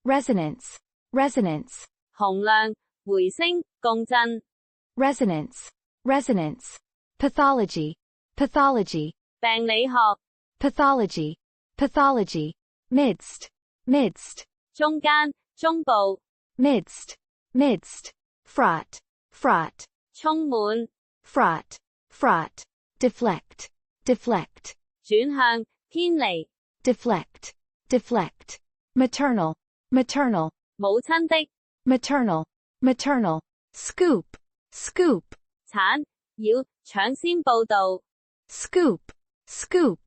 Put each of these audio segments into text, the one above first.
resonance, resonance, 洪亮，回聲，共振， resonance, resonance, pathology, pathology, 病理學， pathology, pathology, midst, midst, 中間，中部， midst, midst, fraught, fraught, 充滿， fraught, fraught, deflect, deflect, 轉向，偏離， deflect, deflect, maternal, maternal, 母親的， maternal, maternal, scoop, scoop, 產，妖，搶先報導， scoop, scoop,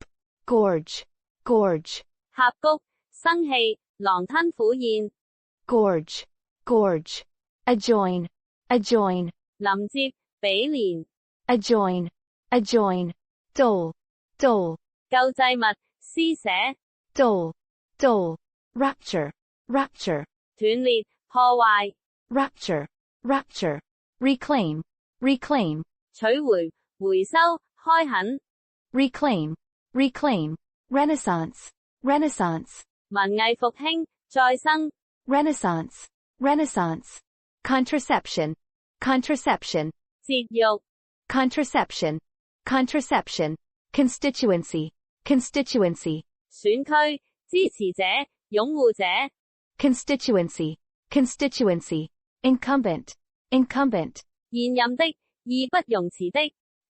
gorge, gorge, 峽谷，生氣，狼吞虎咽， gorge, gorge, adjoin, adjoin, 臨接，比連， adjoin, adjoin, dole, dole, 救濟物，施捨， dole, dole, rupture, rupture, 斷裂，破壞， rupture, rupture, reclaim, reclaim, 取回，回收，開墾， reclaim, reclaim, renaissance, renaissance, 文藝復興，再生， renaissance, renaissance, contraception, contraception, 節育， contraception, contraception, constituency, constituency, 選區，支持者，擁護者， constituency, constituency, incumbent, incumbent, 現任的，義不容辭的，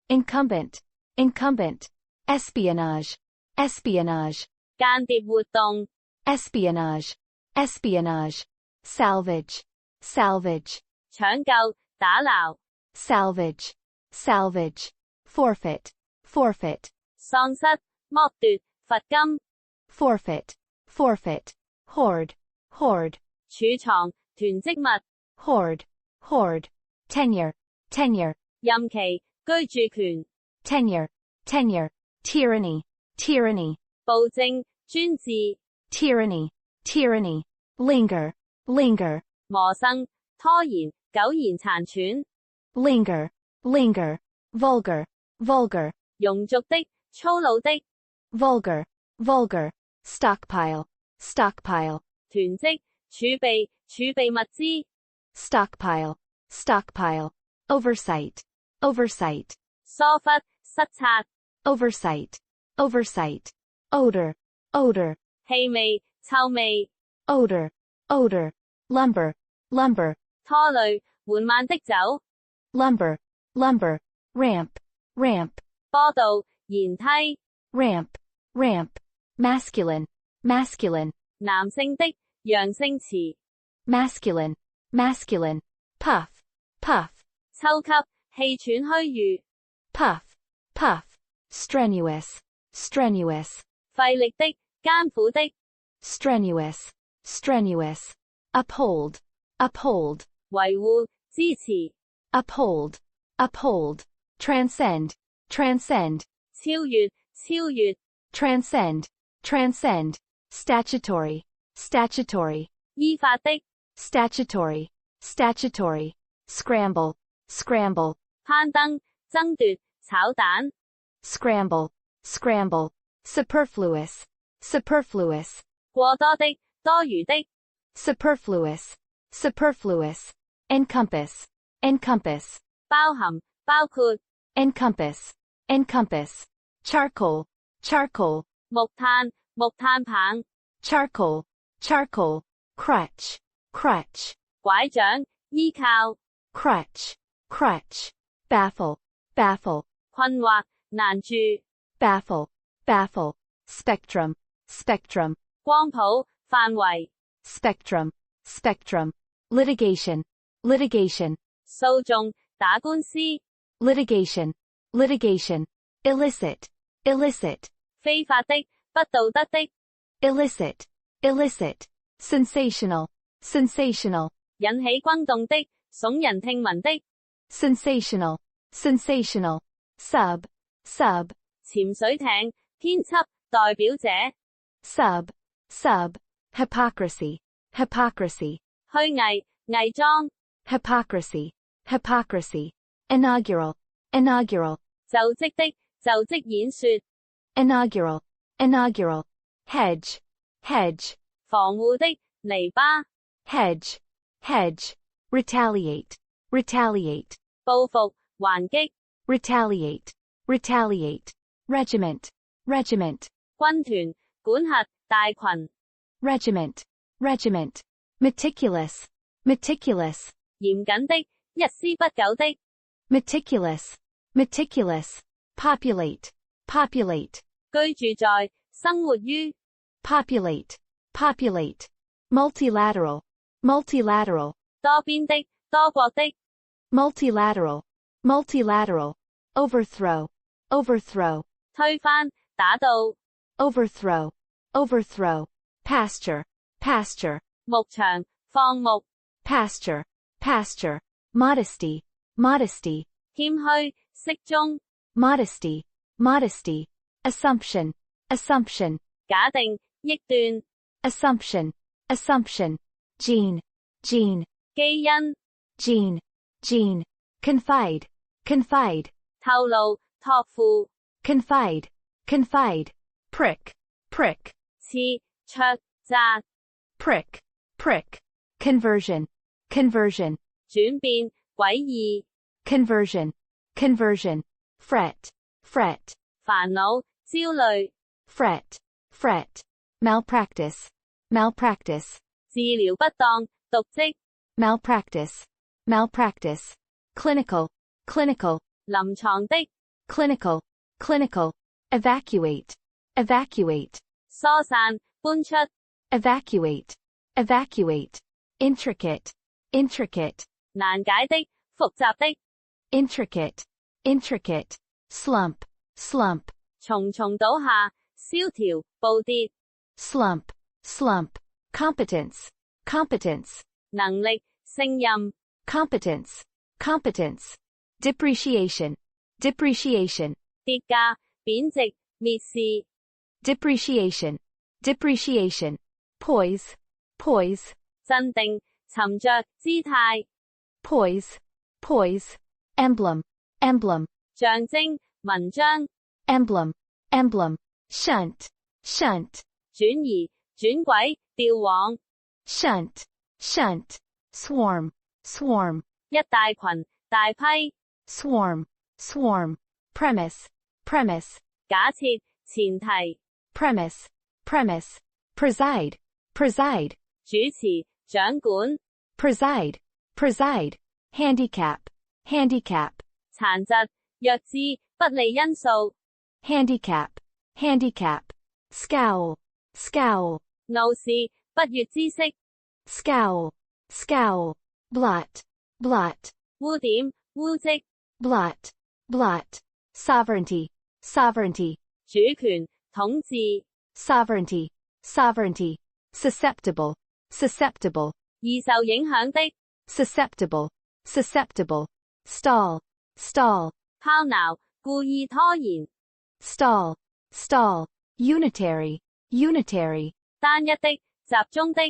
incumbent, incumbent, espionage, espionage, 間諜活動， espionage, espionage, salvage, salvage, 搶救，打撈， salvage, salvage, forfeit, forfeit, 喪失，剝奪，罰金， forfeit, forfeit, hoard, hoard, 儲藏，囤積物， hoard, hoard, tenure, tenure, 任期，居住權， tenure, tenure, tyranny, tyranny, 暴政，專制， tyranny, tyranny, linger, linger, 磨生，拖延，苟延殘喘， linger, linger, vulgar, vulgar, 庸俗的，粗魯的， vulgar, vulgar, stockpile, stockpile, 囤積，儲備，儲備物資， stockpile, stockpile, oversight, oversight, 疏忽，失策， oversight, oversight, odor, odor, 氣味，臭味， odor, odor, lumber, lumber, 拖累，緩慢的走， lumber, lumber, ramp, ramp, 坡道，階梯， ramp, ramp, masculine, masculine, 男性的，陽性詞， masculine, masculine, puff, puff, 抽吸，氣喘虛語， puff, puff, strenuous, strenuous, 費力的，艱苦的， strenuous, strenuous, uphold, uphold, 維護，支持， uphold, uphold, transcend, transcend, 超越，超越， transcend, transcend, statutory, statutory, 依法的， statutory, statutory, scramble, scramble, 攀登，爭奪，炒蛋， scramble, scramble, superfluous, superfluous, 過多的，多餘的， superfluous, superfluous, encompass, encompass, 包含，包括， encompass, encompass, charcoal, charcoal, 木炭，木炭棒， charcoal, charcoal, crutch, crutch, 拐杖，依靠， crutch, crutch, baffle, baffle, 困惑，難住， baffle, baffle, spectrum, spectrum, 光譜，範圍， spectrum, spectrum, litigation, litigation, 訴訟，打官司， litigation, litigation, illicit, illicit, 非法的，不道德的， illicit, illicit, sensational, sensational, 引起轟動的，聳人聽聞的， sensational, sensational, sub, sub, 潛水艇，編輯，代表者， sub, sub, hypocrisy, hypocrisy, 虛偽，偽裝， hypocrisy, hypocrisy, inaugural, inaugural, 就職的，就職演說， inaugural, inaugural, hedge, hedge, 防護的，籬笆 hedge, hedge, retaliate, retaliate, 報復還擊 retaliate, retaliate, regiment, regiment, 軍團管轄大群 regiment, regiment, meticulous, meticulous, 嚴謹的一絲不苟的 meticulous, meticulous, populate, populate, 居住在生活於 populate, populate, multilateral, multilateral, 多邊的多國的 multilateral, multilateral, overthrow, overthrow, 推翻打倒 overthrow, overthrow, pasture, pasture, 牧場放牧 pasture, pasture, modesty, modesty, 謙虛適中 modesty, modesty, assumption, assumption, 假定臆斷 assumption, assumption, gene, gene, 基因 gene, gene, confide, confide, 透露託付 confide, confide, prick, prick, 刺戳扎 prick, prick, conversion, conversion, 轉變詭異 conversion, conversion, fret, fret, 煩惱焦慮 fret, fret, malpractice, malpractice, 治療不當瀆職 malpractice, malpractice, clinical, clinical, 臨床的 clinical, clinical, evacuate, evacuate, 疏散搬出 evacuate, evacuate, intricate, intricate, 難解的複雜的 intricate, intricate, slump, slump, 重重倒下蕭條暴跌 slump, slump, competence, competence, 能力勝任 competence, competence, depreciation, depreciation, 跌價貶值蔑視 depreciation, depreciation, poise, poise, 鎮定沉着姿態 poise, poise, emblem, emblem, 象徵文章 emblem, emblem, shunt, shunt, 轉移轉軌調往 shunt, shunt, swarm, swarm, 一大群大批 swarm, swarm, premise, premise, 假設前提 premise, premise, preside, preside, 主持掌管 preside, preside, handicap, handicap, 殘疾弱智不利因素 handicap, handicap, scowl, scowl, 傲視不悅之色 scowl, scowl, blot, blot, 污點污跡 blot, blot, sovereignty, sovereignty, 主權統治 sovereignty, sovereignty, susceptible, susceptible, 易受影響的 susceptible, susceptible, stall, stall, 拋錨故意拖延 stall, stall, unitary, unitary, 單一的集中的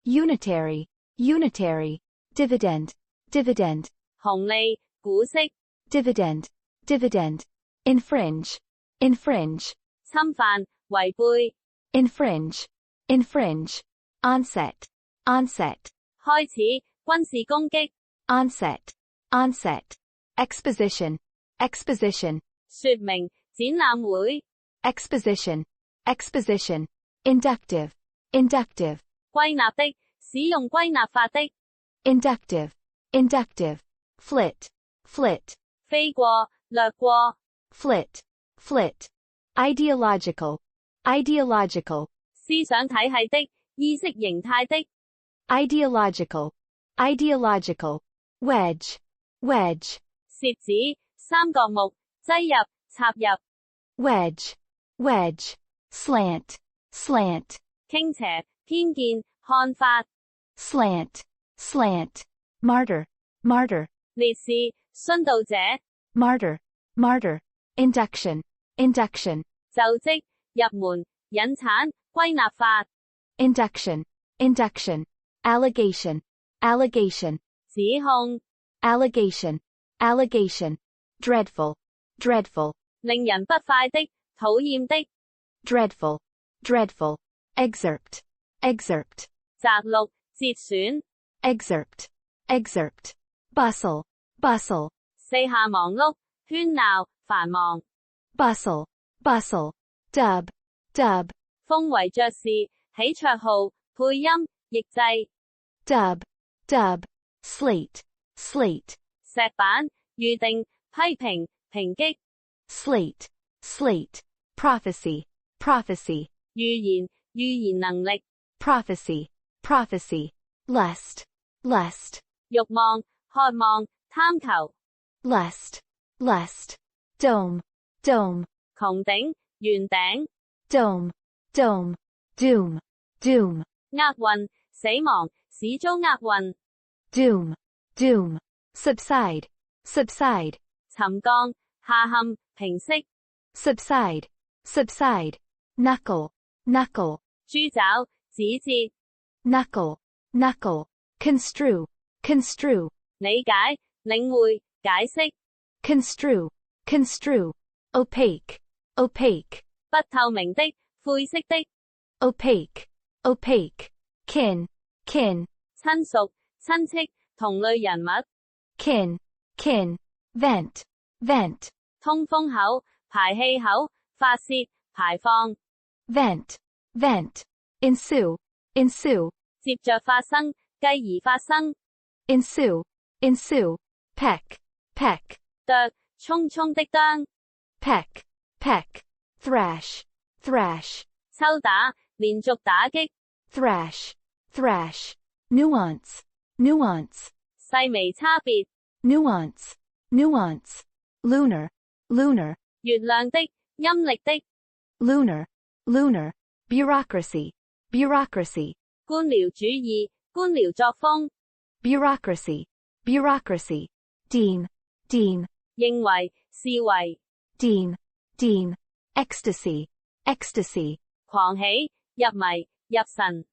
unitary, unitary, dividend, dividend, 紅利股息 dividend, dividend, infringe, infringe, 侵犯違背 infringe, infringe, onset, onset, 開始軍事攻擊 onset, onset, exposition, exposition, 說明展覽會 exposition, exposition, inductive, inductive, 歸納的使用歸納法的 inductive, inductive, flit, flit, 飛過掠過 flit, flit, ideological, ideological, 思想體系的意識形態的 ideological, ideological, wedge, wedge, 楔子三角木擠入插入 wedge, wedge, slant, slant, 傾斜偏見看法 slant, slant, martyr, martyr, 烈士殉道者 martyr, martyr, induction, induction, 就職入門引產歸納法 induction, induction, allegation, allegation, 指控 allegation, allegation, dreadful, dreadful, 令人不快的討厭的 dreadful, dreadful, excerpt, excerpt, 摘錄、節選。excerpt, excerpt, bustle, bustle, 四下忙碌、喧鬧、繁忙。bustle, bustle, dub, dub, 封為爵士，起綽號，配音、譯製。dub, dub, slate, slate, 石板、預定、批評、抨擊。slate, slate, prophecy, prophecy, 預言、預言能力。prophecy, prophecy, lust, lust, 慾望、渴望、貪求。lust, lust, dome, dome, 穹頂、圓頂。dome, dome, doom, doom, 厄運、死亡，使遭厄運。doom, doom, subside, subside, 沉降、下陷、平息。subside, subside, knuckle, knuckle, 豬爪、指節。knuckle, knuckle, construe, construe, 理解、領會、解釋。construe, construe, opaque, opaque, 不透明的、灰色的。opaque, opaque, kin, kin, 親屬、親戚、同類人物。kin, kin, vent, vent, 通風口、排氣口、發泄、排放。vent, vent, ensue, ensue, 接着發生，繼而發生。ensue, ensue, peck, peck, 啄，匆匆的啄。peck, peck, thrash, thrash, 抽打，連續打擊。thrash, thrash, nuance, nuance, 細微差別。nuance, nuance, lunar, lunar, 月亮的，陰歷的。lunar, lunar, bureaucracy, bureaucracy, 官僚主義，官僚作風。bureaucracy, bureaucracy, deem, deem, 認為，視為。deem, deem, ecstasy, ecstasy, 狂喜，入迷，入神。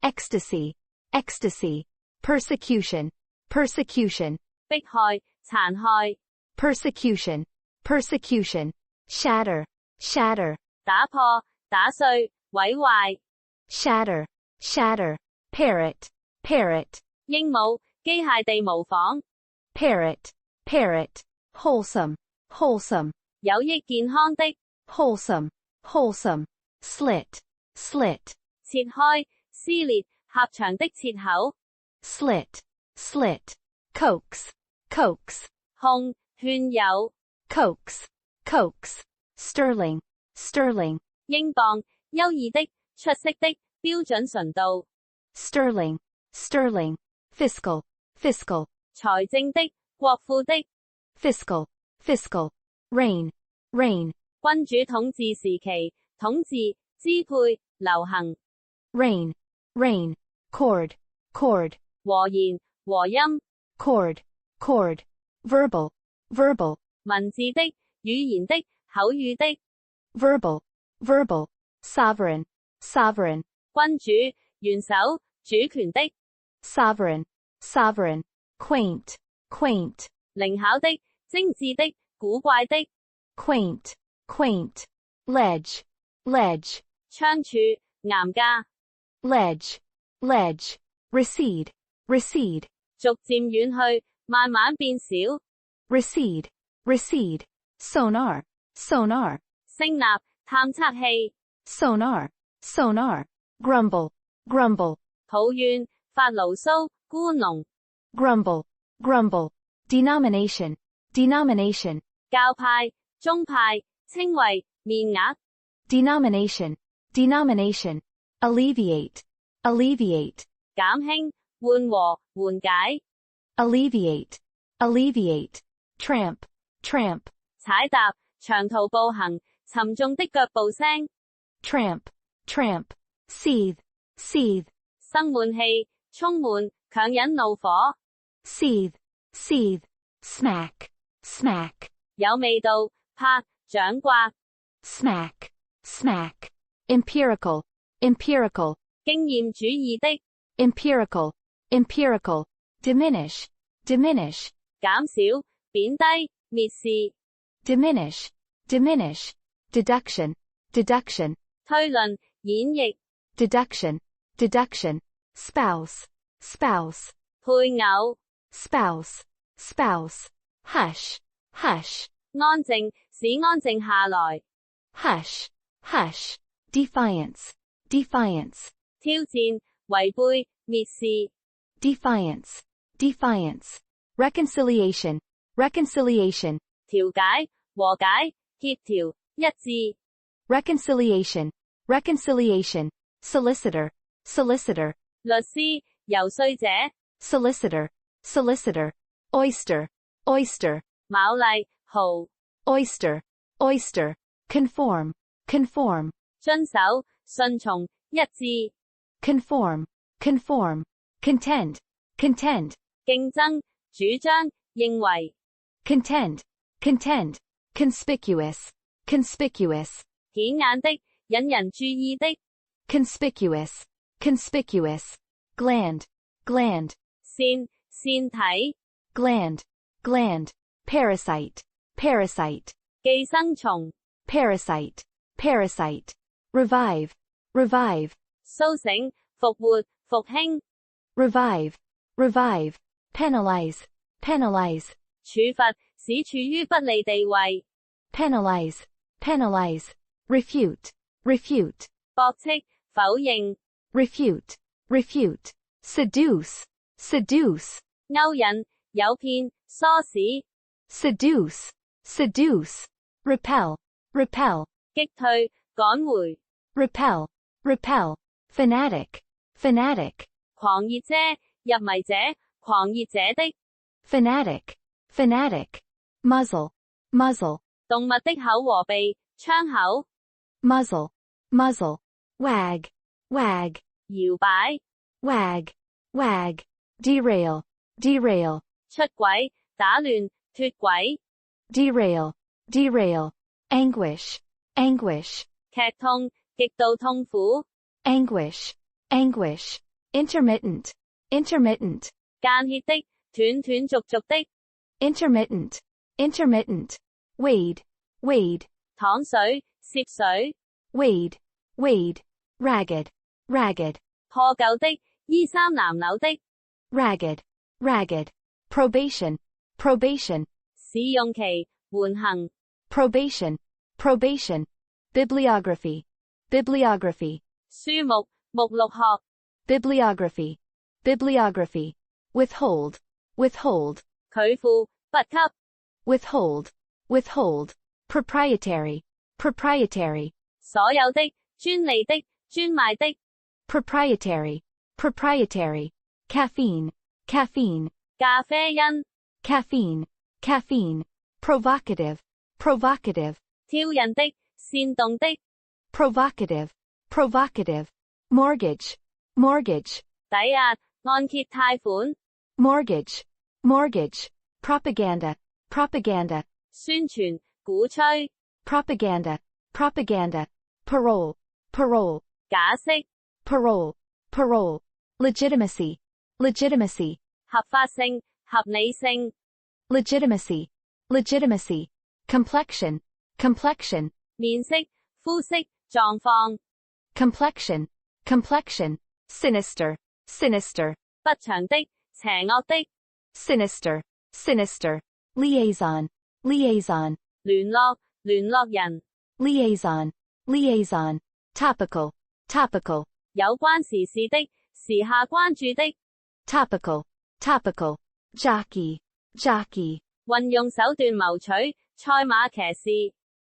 ecstasy, ecstasy, persecution, persecution, 迫害，殘害。persecution, persecution, shatter, shatter, 打破，打碎，毀壞。shatter, shatter, parrot, parrot, 鸚鵡，機械地模仿。parrot, parrot, wholesome, wholesome, 有益健康的。wholesome, wholesome, slit, slit, 切開，撕裂，狹長的切口。slit, slit, coax, coax, 控，勸誘。coax, coax, sterling, sterling, 英鎊，優異的，出色的，標準純度。sterling, sterling, fiscal, fiscal, 財政的，國庫的。fiscal, fiscal, reign, reign, 君主統治時期，統治，支配，流行。reign, reign, chord, chord, 和言，和音。chord, chord, verbal, verbal, 文字的，語言的，口語的。verbal, verbal, sovereign, sovereign, 君主，元首，主權的。sovereign, sovereign, quaint, quaint, 靈巧的，精緻的，古怪的。quaint, quaint, ledge, ledge, 倉柱，岩架。ledge, ledge, recede, recede, 逐漸遠去，慢慢變小。recede, recede, sonar, sonar, 聲納，探測器。sonar, sonar, grumble, grumble, 抱怨，發牢騷，咕噥。grumble, grumble, denomination, denomination, 教派，宗派，稱謂，面額。denomination, denomination, alleviate, alleviate, 減輕，緩和，緩解。alleviate, alleviate, tramp, tramp, 踩踏，長途步行，沉重的腳步聲。tramp, tramp, seethe, seethe, 生悶氣，充滿，強忍怒火。seethe, seethe, smack, smack, 有味道，拍，掌摑。smack, smack, empirical, empirical, 經驗主義的。empirical, empirical, diminish, diminish, 減少，貶低，蔑視。diminish, diminish, deduction, deduction,推論，演繹。deduction, deduction, spouse, spouse, 配偶 spouse, spouse, hush, hush, 安靜，使安靜下來 hush, hush, defiance, defiance, 挑戰，違背，蔑視 defiance, defiance, reconciliation, reconciliation, 調解，和解，協調，一致 reconciliation, reconciliation, solicitor, solicitor, 律師，遊說者 solicitor, solicitor, oyster, oyster, 牡蠣，蠔 oyster, oyster, conform, conform, 遵守，順從，一致 conform, conform, contend, contend, 競爭，主張，認為 contend, contend, conspicuous, conspicuous, 顯眼的，引人注意的 conspicuous, conspicuous, gland, gland, 腺，腺體 gland, gland, parasite, parasite, 寄生蟲 parasite, parasite, revive, revive, 甦醒，復活，復興 revive, revive, penalize, penalize, 處罰，使處於不利地位 penalize, penalize, refute, refute, 駁斥，否認 refute, refute, seduce, seduce, 勾引，誘騙，唆使 seduce, seduce, repel, repel, 擊退，趕回 repel, repel, fanatic, fanatic, 狂熱者，入迷者，狂熱者的 fanatic, fanatic, muzzle, muzzle, 動物的口和鼻，窗口 muzzle, muzzle, wag, wag, 搖擺 wag, wag, derail, derail, 出軌，打亂，脫軌 derail, derail, anguish, anguish, 劇痛，極度痛苦 anguish, anguish, intermittent, intermittent, 間歇的，斷斷續續的 intermittent, intermittent, wade, wade, 淌水，涉水 wade, wade, ragged, ragged, 破舊的，衣衫襤褸的 ragged, ragged, probation, probation, 試用期，緩行 probation, probation, bibliography, bibliography, 書目，目錄學 bibliography, bibliography, withhold, withhold, 拒付，不給 withhold, withhold, proprietary, proprietary, 所有的，專利的，專賣的 proprietary, proprietary, caffeine, caffeine, 咖啡因， caffeine, caffeine, provocative, provocative, 挑釁的，煽動的 provocative, provocative, mortgage, mortgage, 抵押，按揭貸款 mortgage, mortgage, propaganda, propaganda, 宣傳，鼓吹 propaganda, propaganda, parole, parole, 假釋， parole, parole, legitimacy, legitimacy, 合法性，合理性 legitimacy, legitimacy, complexion, complexion, 面色，膚色，狀況 complexion, complexion, sinister, sinister, 不祥的，邪惡的 sinister, sinister, liaison, liaison, 聯絡，聯絡人 liaison, liaison, topical, topical, 有關時事的，時下關注的 topical, topical, jockey, jockey, 運用手段謀取，賽馬騎士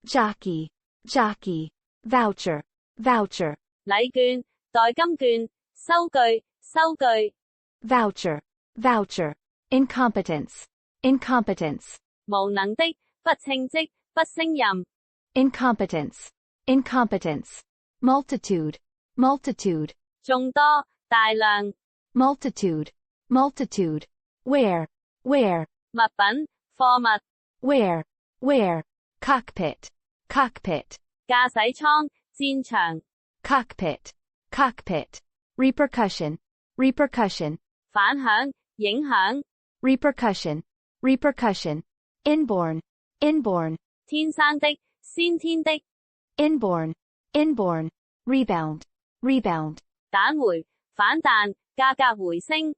jockey, jockey, voucher, voucher, 禮券，代金券，收據，收據 voucher, voucher, incompetence, incompetence, 無能的，不稱職，不勝任 incompetence, incompetence, multitude, multitude, 眾多，大量 multitude, multitude, where, where, 物品，貨物 where, where, cockpit, cockpit, 駕駛艙，戰場 cockpit, cockpit, repercussion, repercussion, 反響，影響 repercussion, repercussion, inborn, inborn, 天生的，先天的 inborn, inborn, rebound, rebound, 彈回，反彈，價格回升，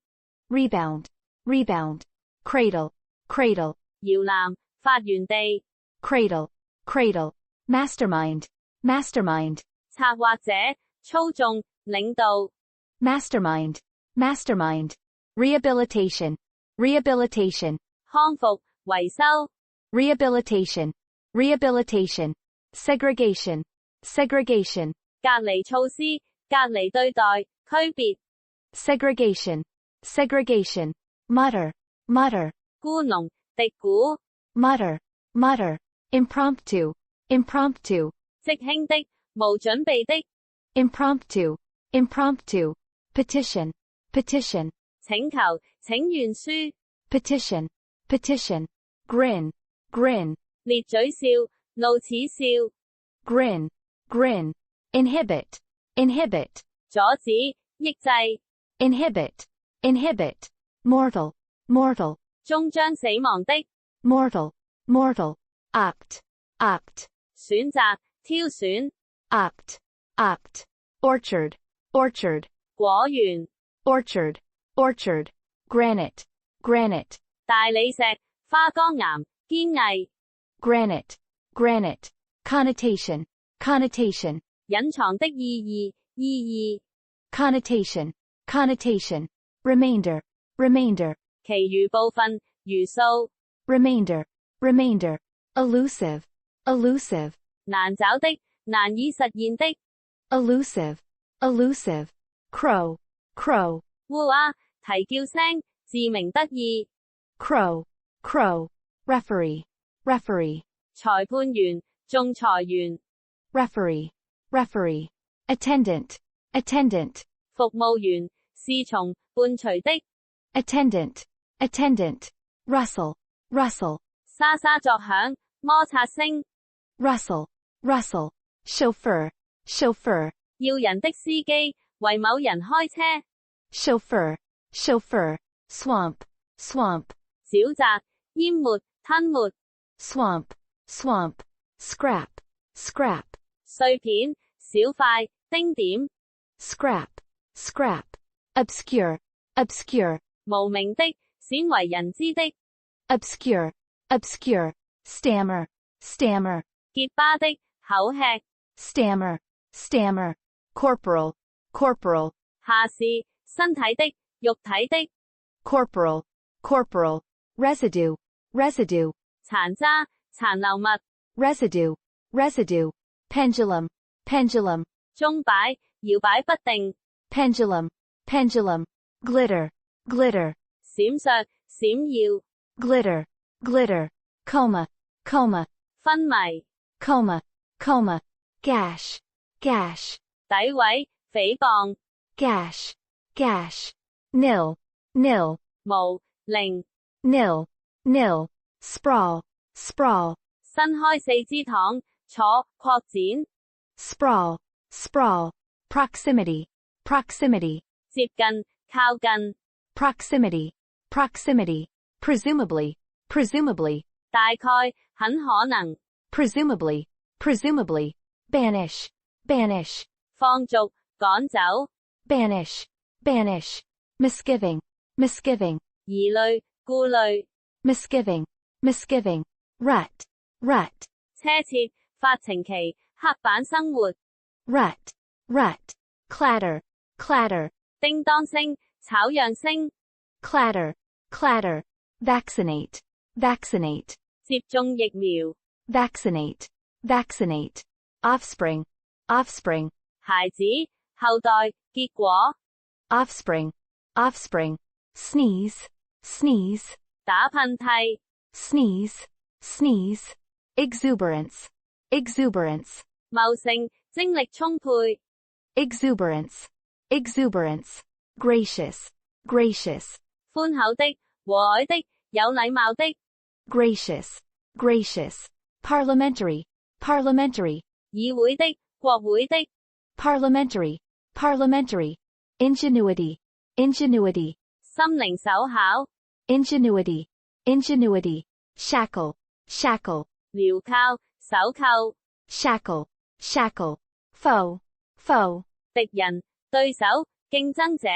rebound, rebound, cradle, cradle, 搖籃，發源地， cradle, cradle, mastermind, mastermind, 策劃者，操縱，領導， mastermind, mastermind, rehabilitation, rehabilitation, 康復，維修， rehabilitation, rehabilitation, segregation, segregation, 隔離措施，隔離對待，區別， segregation, segregation, mutter, mutter, 沽農，敵股， mutter, mutter, impromptu, impromptu, 即興的，無準備的， impromptu, impromptu, petition, petition, 請求，請願書， petition, petition, grin, grin, 咧嘴笑，露齒笑， grin, grin, inhibit, inhibit, 阻止，抑制， inhibit, inhibit, mortal, mortal, 終將死亡的， mortal, mortal, opt, opt, 選擇，挑選， opt, opt, orchard, orchard, 果園， orchard, orchard, granite, granite, 大理石，花崗岩，堅毅， granite, granite, connotation, connotation, 隱藏的意義，意義， connotation, connotation, remainder, remainder, 其餘部分，餘數， remainder, remainder, elusive, elusive, 難找的，難以實現的， elusive, elusive, crow, crow, 烏鴉，啼叫聲，自鳴得意， crow, crow, referee, referee, 裁判員，仲裁員， referee, referee, attendant, attendant, 服務員，侍從，伴隨的， attendant, attendant, rustle, rustle, 沙沙作響，摩擦聲， rustle, rustle, chauffeur, chauffeur, 要人的司機，為某人開車， chauffeur, chauffeur, swamp, swamp, 沼澤，淹沒，吞沒， swamp, swamp, scrap, scrap, 碎片，小塊，丁點， scrap, scrap, obscure, obscure, 無名的，鮮為人知的， obscure, obscure, stammer, stammer, 結巴的，口吃， stammer, stammer, corporal, corporal, 下士，身體的，肉體的， corporal, corporal, residue, residue, 殘渣，殘留物， residue, residue, pendulum, pendulum, 鐘擺，搖擺不定， pendulum, pendulum, glitter, glitter, 閃爍，閃耀， glitter, glitter, coma, coma, 昏迷， coma, coma, gash, gash, 詆毀，誹謗， gash, gash, nil, nil, 無，零， nil, nil, sprawl, sprawl, 伸開四肢躺，坐，擴展， sprawl, sprawl, proximity, proximity, 接近，靠近， proximity, proximity, presumably, presumably, 大概，很可能， presumably, presumably, banish, banish, 放逐，趕走， banish, banish, misgiving, misgiving, 疑慮，顧慮， misgiving, misgiving, rut, rut, 奢侈，發情期，刻板生活， rut, rut, clatter, clatter, 叮當聲，吵嚷聲， clatter, clatter, vaccinate, vaccinate, 接種疫苗， vaccinate, vaccinate, offspring, offspring, 孩子，後代，結果， offspring, offspring, sneeze, sneeze, 打噴嚏， sneeze, sneeze, exuberance, exuberance, 茂盛，精力充沛， exuberance, exuberance, gracious, gracious, 寬厚的，和藹的，有禮貌的， gracious, gracious, parliamentary, parliamentary, 議會的，國會的， parliamentary, parliamentary, ingenuity, ingenuity, 心靈手巧， ingenuity, ingenuity, shackle, shackle, 鐐銬，手扣， shackle, shackle, foe, foe, 敵人，對手，競爭者，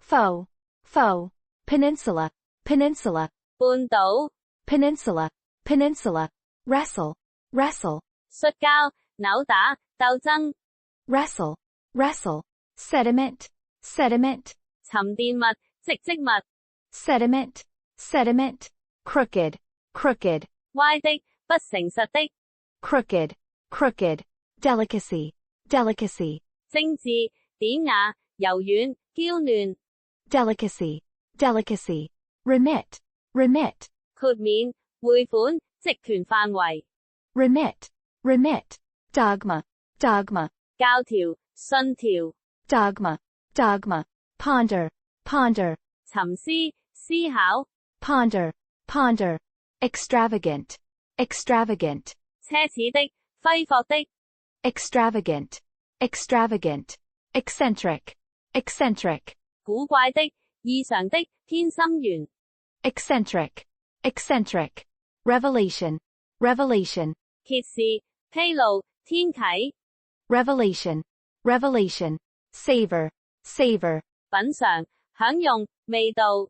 foe, foe, peninsula, peninsula, 半島 peninsula, peninsula, wrestle, wrestle, 摔跤、扭打、鬥爭 wrestle, wrestle, sediment, sediment, 沉澱物、積積物 sediment, sediment, crooked, crooked, 歪的、不誠實的 crooked, crooked, delicacy, delicacy, 精緻、典雅、柔軟、嬌嫩 delicacy, delicacy, remit, remit, 豁免、匯款、職權範圍 remit, remit, dogma, dogma, 教條、信條 dogma, dogma, ponder, ponder, 沉思、思考 ponder, ponder, extravagant, extravagant, 奢侈的、揮霍的 extravagant, extravagant, eccentric, eccentric, 古怪的、異常的、偏心圓 eccentric, eccentric, revelation, revelation, 揭示、披露、天啟 revelation, revelation, savor, savor, 品嚐、享用、味道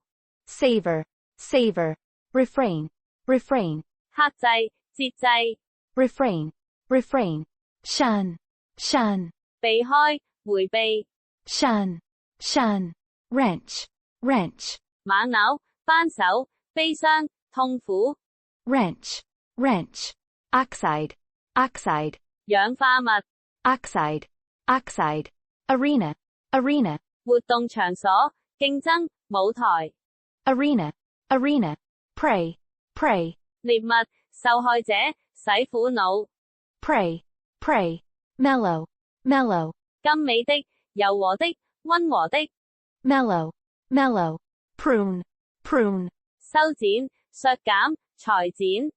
savor, savor, refrain, refrain, 克制、節制 refrain, refrain, shun, shun, 避開、迴避 shun, shun, wrench, wrench, 猛扭、扳手、悲傷、痛苦 wrench, wrench, oxide, oxide, 氧化物 oxide, oxide, arena, arena, 活動場所、競爭、舞台 arena, arena, prey, prey, 獵物、受害者、洗苦惱 prey, prey, mellow, mellow, 甘美的、柔和的、溫和的 mellow, mellow, prune, prune, 修剪、削減、裁剪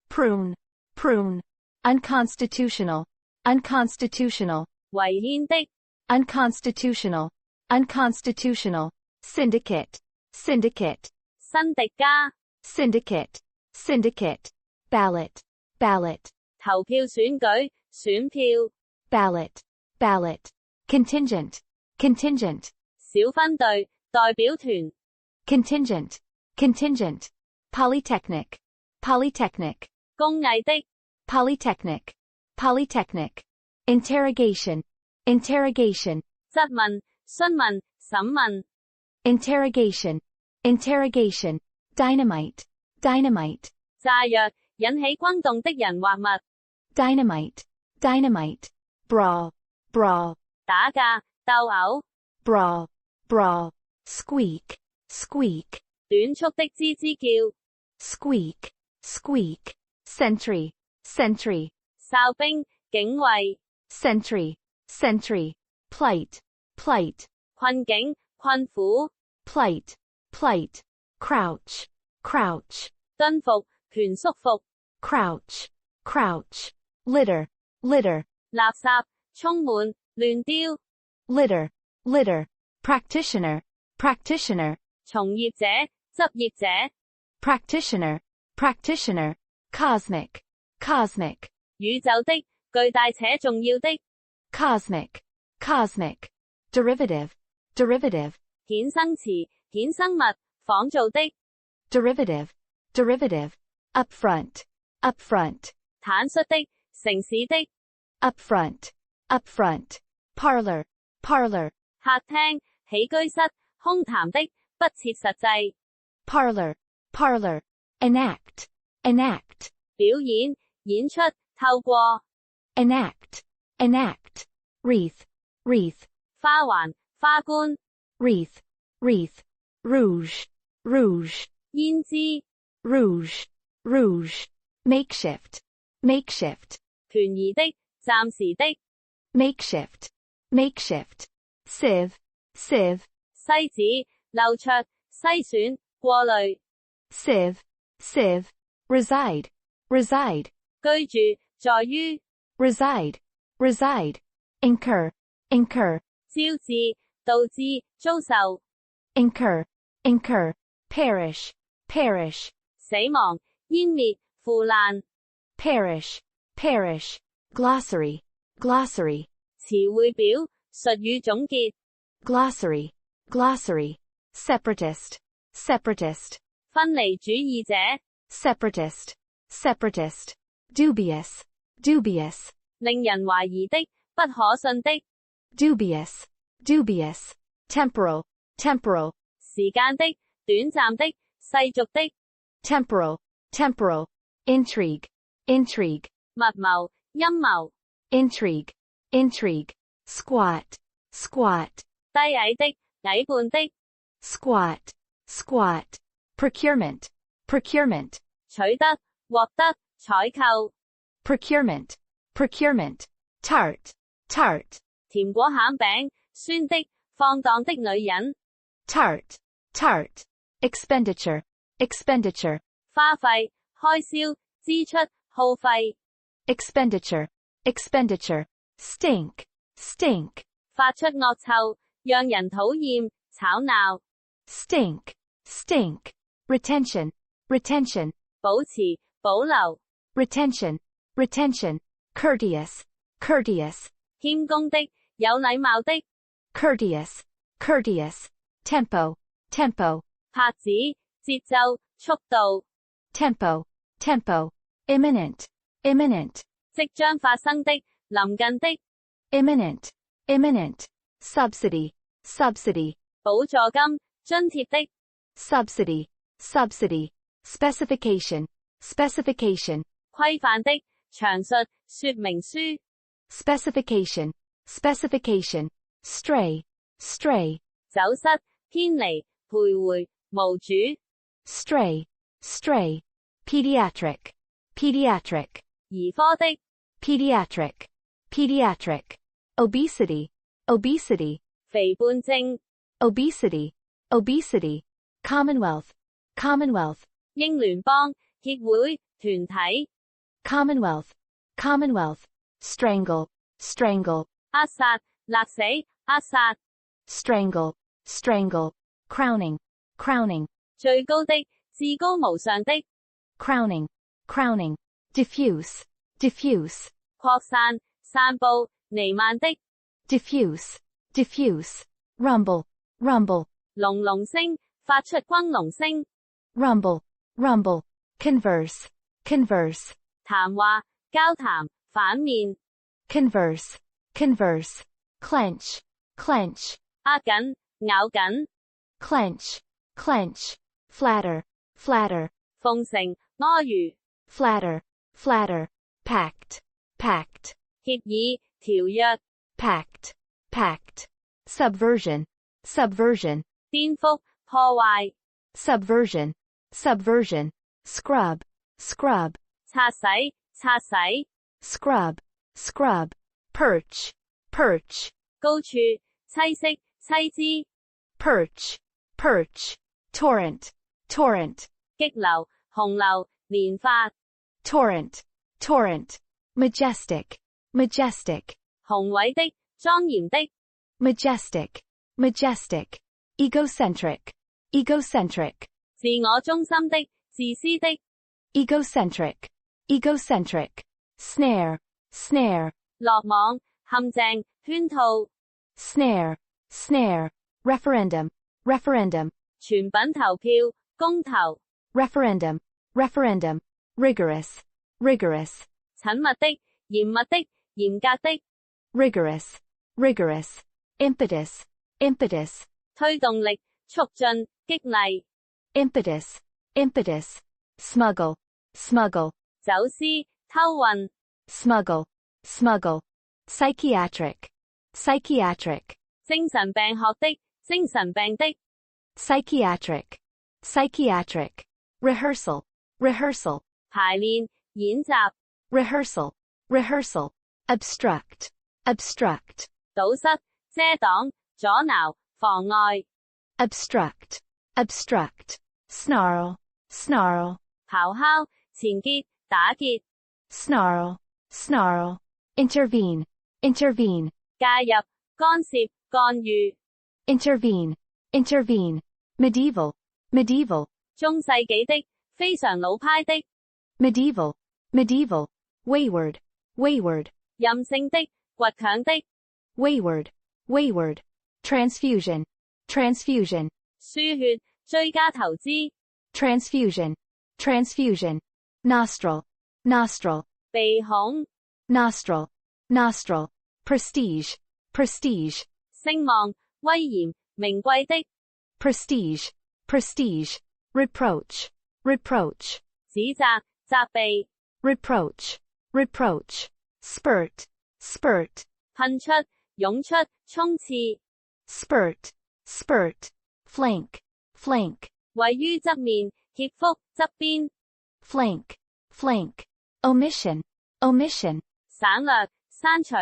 prune, prune, unconstitutional, unconstitutional, 違憲的、 unconstitutional, unconstitutional, syndicate, syndicate, 新迪加、 syndicate, syndicate, ballot, ballot, 投票選舉、選票 ballot, ballot, contingent, contingent, 小分隊、代表團 contingent, contingent, polytechnic, polytechnic, 工藝的、 polytechnic, polytechnic, interrogation, interrogation, 質問、詢問、審問 interrogation, interrogation, dynamite, dynamite, 炸藥、引起轟動的人或物 dynamite, dynamite, brawl, brawl, 打架、鬥毆 brawl, brawl, squeak, squeak, 短促的吱吱叫 squeak, squeak, sentry, sentry, 哨兵、警衛 sentry, sentry, plight, plight, 困境、困苦 plight, plight, crouch, crouch, 蹲伏、蜷縮伏 crouch, crouch, litter, litter, 垃圾、充滿、亂丟 litter, litter, practitioner, practitioner, 從業者、執業者 practitioner, practitioner, cosmic, cosmic, 宇宙的、巨大且重要的 cosmic, cosmic, derivative, derivative, 衍生詞、衍生物、仿造的 derivative, derivative, upfront, upfront, 坦率的、誠實的 upfront, upfront, parlor, parlor, 客廳、起居室、空談的、不切實際 parlor, parlor, enact, enact, 表演、演出、透過 enact, enact, wreath, wreath, 花環、花冠、 wreath, wreath, rouge, rouge, 胭脂、 rouge, rouge, makeshift, makeshift, 權宜的、暫時的、 makeshift, makeshift, sieve, sieve, 篩子、漏卓、篩選、過濾、 sieve, sieve, reside, reside, 居住、在於、 reside, reside, incur, incur, 招致、導致、遭受、 incur, incur, perish, perish, 死亡、湮滅、腐爛、 perish, perish, glossary, glossary, 詞彙表、術語總結、 glossary, glossary, separatist, separatist, 分離主義者， separatist, separatist, dubious, dubious, 令人懷疑的，不可信的， dubious, dubious, temporal, temporal, 時間的，短暫的，世俗的， temporal, temporal, intrigue, intrigue, 密謀，陰謀， intrigue, intrigue, squat, squat, 低矮的，矮胖的， squat, squat, procurement, procurement, 取得，獲得，採購， procurement, procurement, tart, tart, 甜果餡餅，酸的，放蕩的女人， tart, tart, expenditure, expenditure, 花費，開銷，支出，耗費， expenditure, expenditure, stink, stink, 發出惡臭，讓人討厭，吵鬧， stink, stink, retention, retention, 保持，保留， retention, retention, courteous, courteous, 謙恭的，有禮貌的， courteous, courteous, tempo, tempo, 拍子，節奏，速度， tempo, tempo, imminent, imminent, 即將發生的，臨近的， imminent, imminent, subsidy, subsidy, 補助金，津貼的， subsidy, subsidy, specification, specification, 規範的，詳述，說明書， specification, specification, stray, stray, 走失，偏離，徘徊，無主， stray, stray, pediatric, pediatric, 兒科的， pediatric, pediatric, obesity, obesity, 肥胖症， obesity, obesity, commonwealth, commonwealth, 英聯邦，協會，團體， commonwealth, commonwealth, strangle, strangle, 扼殺，勒死，扼殺， strangle, strangle, crowning, crowning, 最高的，至高無上的， crowning, crowning, diffuse, diffuse, 擴散，散佈，彌漫的， diffuse, diffuse, rumble, rumble, 隆隆聲，發出轟隆聲， rumble, rumble, converse, converse, 談話，交談，反面， converse, converse, clench, clench, 握緊，咬緊， clench, clench, flatter, flatter, 奉承，阿諛， flatter, flatter, pact, pact, 協議，條約， pact, pact, subversion, subversion, 顛覆，破壞， subversion, subversion, scrub, scrub, 擦洗，擦洗， scrub, scrub, perch, perch, 高處，棲息，棲枝， perch, perch, torrent, torrent, 激流，洪流，連發， torrent, torrent, majestic, majestic, 宏偉的，莊嚴的， majestic, majestic, egocentric, egocentric, 自我中心的，自私的， egocentric, egocentric, snare, snare, 落網，陷阱，圈套， snare, snare, referendum, referendum, 全品投票，公投， referendum, referendum, rigorous, rigorous, 緊密的，嚴密的，嚴格的， rigorous, rigorous, impetus, impetus, 推動力，促進，激勵， impetus, impetus, smuggle, smuggle, 走私，偷運， smuggle, smuggle, psychiatric, psychiatric, 精神病學的，精神病的， psychiatric, psychiatric, rehearsal, rehearsal, 排練，演習， rehearsal, rehearsal, obstruct, obstruct, 堵塞，遮擋，阻撓，妨礙， obstruct, obstruct, snarl, snarl, 咆哮，纏結，打結， snarl, snarl, intervene, intervene, 介入，干涉，干預， intervene, intervene, medieval, medieval, 中世紀的，非常老派的， medieval, medieval, wayward, wayward, 任性的，倔強的， wayward, wayward, transfusion, transfusion, 輸血，追加投資， transfusion, transfusion, nostril, nostril, 鼻孔， nostril, nostril, prestige, prestige, 聲望，威嚴，名貴的， prestige, prestige, reproach, reproach, 指責，責備， reproach, reproach, spurt, spurt, 噴出，湧出，衝刺， spurt, spurt, flank, flank, 位於側面，脅腹，側邊， flank, flank, omission, omission, 省略，刪除，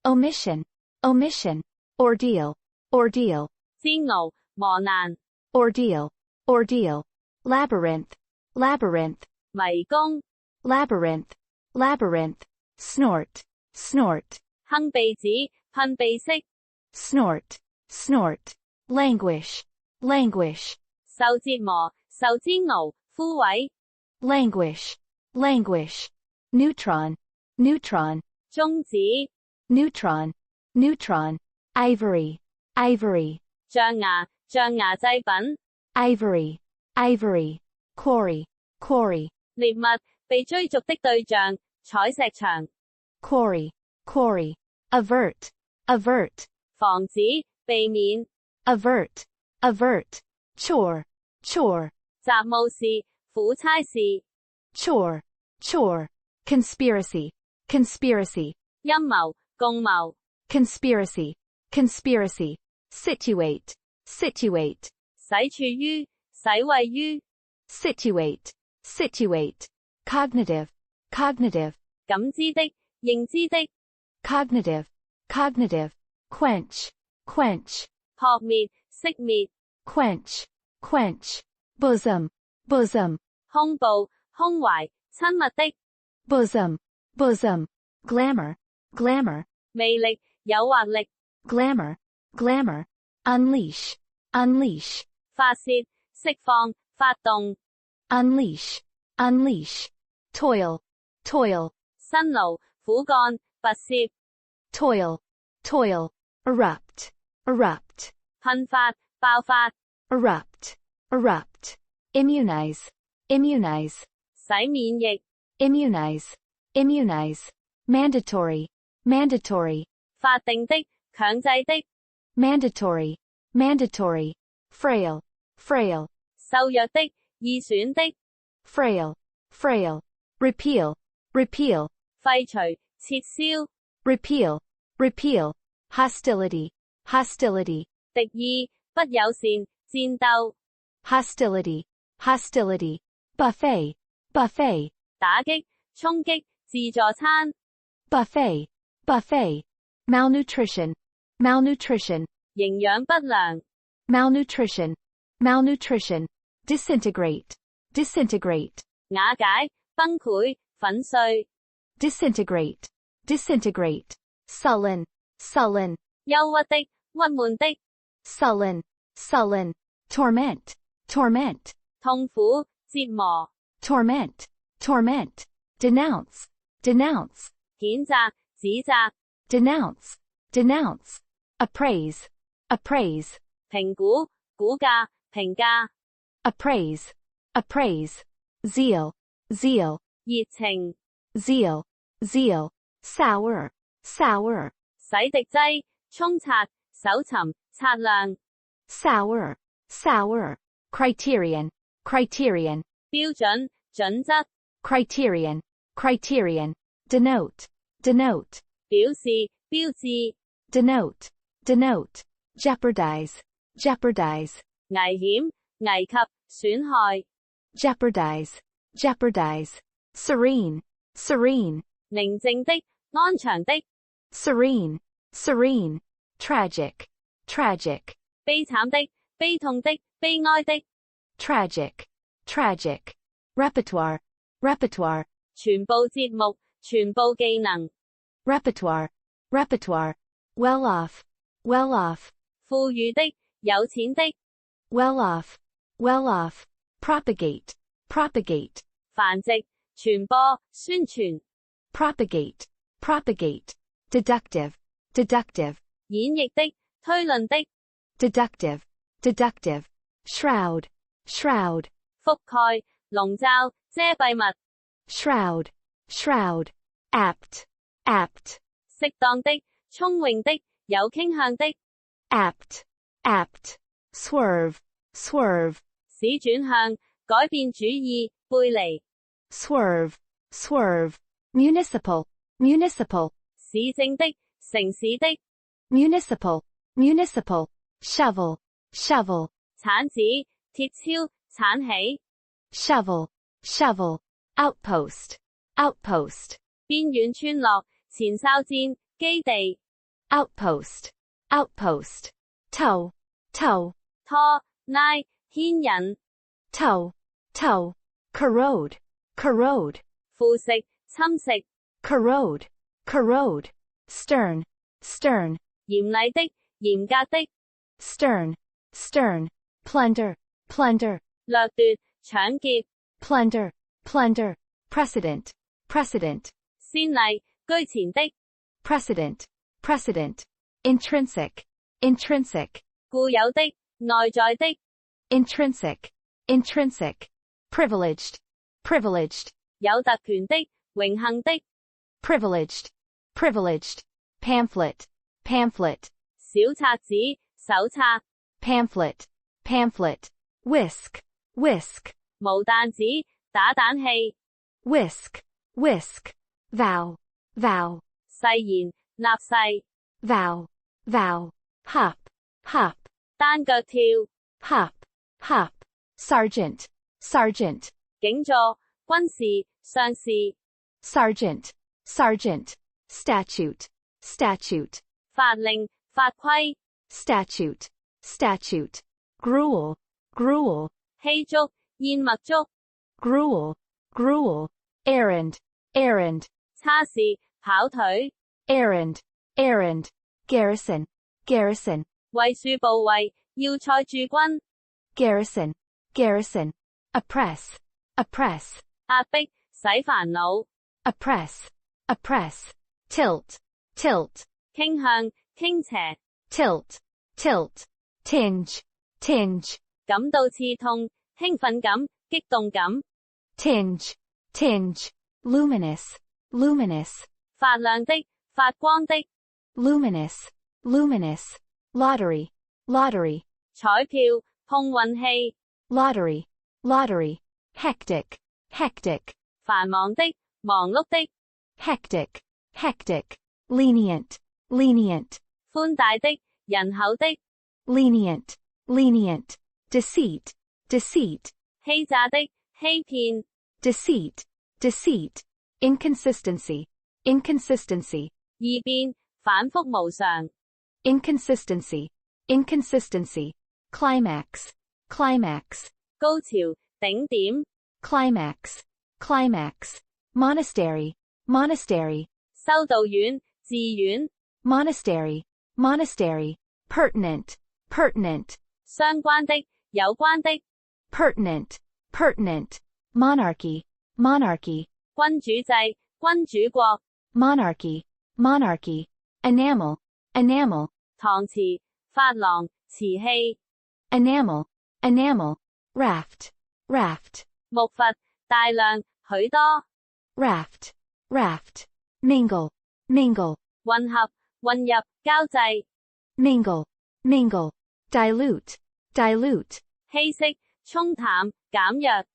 omission, omission, ordeal, ordeal, 煎熬，磨難， ordeal, ordeal, labyrinth, labyrinth, 迷宮， labyrinth, labyrinth, snort, snort, 哼鼻子，噴鼻息， snort, snort, languish, languish, 受折磨，受煎熬，枯萎， languish, languish, neutron, neutron, 終止， neutron, neutron, ivory, ivory, 象牙，象牙製品， ivory, ivory, quarry, quarry, 獵物，被追逐的對象，採石場， quarry, quarry, avert, avert, 防止，避免， avert, avert, chore, chore, 雜務事，苦差事， chore, chore, conspiracy, conspiracy, 陰謀，共謀， conspiracy, conspiracy, situate, situate, 使處於，使位於， situate, situate, cognitive, cognitive, 感知的，認知的， cognitive, cognitive, quench, quench, 撲滅，熄滅， quench, quench, bosom, bosom, 胸部，胸懷，親密的， bosom, bosom, glamour, glamour, 魅力，誘惑力， glamour, glamour, unleash, unleash, 發泄，釋放，發動， unleash, unleash, toil, toil, 辛勞，苦幹，拔涉， toil, toil, erupt, erupt, 噴發，爆發， erupt, erupt, immunize, immunize, 使免疫， immunize, immunize, mandatory, mandatory, 法定的，強制的， mandatory, mandatory, frail, frail, 瘦弱的，易損的， frail, frail, repeal, repeal, 廢除，撤銷， repeal, repeal, hostility, hostility, 敵意，不友善，戰鬥， hostility, hostility, buffet, buffet, 打擊，衝擊，自助餐， buffet, buffet, malnutrition, malnutrition, 營養不良， malnutrition, malnutrition, disintegrate, disintegrate, 瓦解，崩潰，粉碎， disintegrate, disintegrate, sullen, sullen, 憂鬱的，鬱悶的， sullen, sullen, torment, torment, 痛苦，折磨， torment, torment, denounce, denounce, 譴責，指責， denounce, denounce, appraise, appraise, 評估，估價，評價， appraise, appraise, zeal, zeal, 熱情， zeal, zeal, sour, sour, 洗滌劑，沖刷，搜尋，擦亮， sour, sour, criterion, criterion, 標準，準則， criterion, criterion, denote, denote, 表示，標誌， denote, denote, jeopardize, jeopardize, 危險，危及，損害， jeopardize, jeopardize, serene, serene, 寧靜的，安詳的， serene, serene, tragic, tragic, 悲慘的，悲痛的，悲哀的， tragic, tragic, repertoire, repertoire, 全部節目，全部技能， repertoire, repertoire, well off, well off, 富裕的，有錢的， well off, well off, propagate, propagate, 繁殖，傳播，宣傳， propagate, propagate, deductive, deductive, 演繹的，推論的， deductive, deductive, shroud, shroud, 覆蓋、籠罩、遮蔽物。shroud, shroud, apt, apt, 適當的、聰穎的、有傾向的。apt, apt, swerve, swerve, 使轉向、改變主意、背離。swerve, swerve, municipal, municipal, 市政的、城市的。municipal, municipal, shovel, shovel, 鏟子、鐵鍬、鏟起。shovel, shovel, outpost, outpost, 邊遠村落、前哨戰、基地。outpost, outpost, tow, tow, 拖、拉、牽引。tow, tow, corrode, corrode, 腐蝕、侵蝕。corrode, corrode, stern, stern, 嚴厲的、嚴格的。stern, stern, plunder, plunder, 掠奪、搶劫。plunder, plunder, precedent, precedent, 先例、居前的。precedent, precedent, intrinsic, intrinsic, 固有的、內在的。intrinsic, intrinsic, privileged, privileged, 有特權的、榮幸的。privileged, privileged, pamphlet, pamphlet, 小冊子、手冊。pamphlet, pamphlet, whisk, whisk, 無彈子、打蛋器。whisk, whisk, vow, vow, 誓言、立誓。vow, vow, hop, hop, 單腳跳。hop, hop, sergeant, sergeant, 警座、軍事、上士。sergeant, sergeant, statute, statute, 法令、法規。statute, statute, gruel, gruel, 稀粥、燕麥粥。gruel, gruel, errand, errand, 叉士、跑腿。errand, errand, garrison, garrison, 衛戍部位、要塞駐軍。garrison, garrison, oppress, oppress, 壓迫、使煩惱。oppress, oppress, tilt, tilt, 傾向、傾斜。tilt, tilt, tinge, tinge, 感到刺痛、興奮感、激動感。tinge, tinge, luminous, luminous, 發亮的、發光的。luminous, luminous, lottery, lottery, 彩票、碰運氣。lottery, lottery, hectic, hectic, 繁忙的、忙碌的。hectic, hectic, lenient, lenient, 寬大的、仁厚的。lenient, lenient, deceit, deceit, 欺詐的、欺騙。deceit, deceit, inconsistency, inconsistency, 異變、反覆無常。inconsistency, inconsistency, climax, climax, 高潮、頂點。climax, climax, monastery, monastery, 修道院、寺院。monastery, monastery, pertinent, pertinent, 相關的、有關的。pertinent, pertinent, monarchy, monarchy, 君主制、君主國。monarchy, monarchy, enamel, enamel, 搪瓷、珐琅、瓷器。enamel, enamel, raft, raft, 木筏、大量、許多。raft, raft, mingle, mingle, 混合、混入、交際。mingle, mingle, dilute, dilute, 稀釋、沖淡、減弱。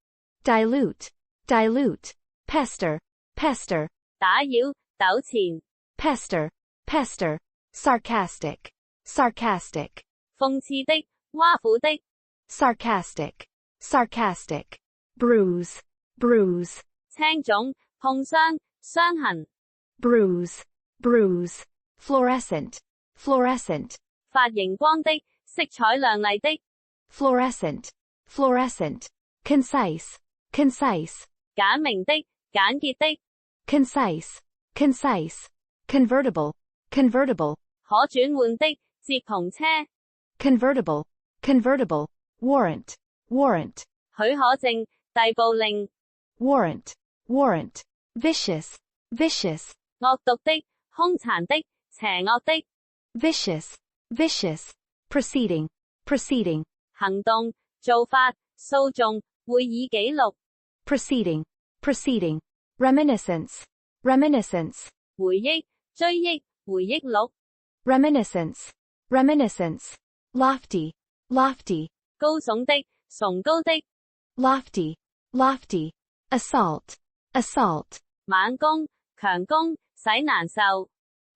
dilute, dilute, pester, pester, 打擾、糾纏。pester, pester, sarcastic, sarcastic, 諷刺的、挖苦的。sarcastic, sarcastic, bruise, bruise, 青腫、碰傷、傷痕。bruise, bruise, fluorescent, fluorescent, 發熒光的、色彩亮麗的。fluorescent, fluorescent, concise, concise, 簡明的、簡潔的。concise, concise, convertible, convertible, 可轉換的、接篷車。convertible, convertible, warrant, warrant, 許可證、逮捕令。warrant, warrant, vicious, vicious, 惡毒的、兇殘的、邪惡的。vicious, vicious, proceeding, proceeding, 行動、做法、訴訟、會議記錄、 proceeding, proceeding, reminiscence, reminiscence, 回憶、追憶、回憶錄、 reminiscence, reminiscence, lofty, lofty, 高聳的、崇高的、 lofty, lofty, assault, assault, 猛攻、強攻、使難受、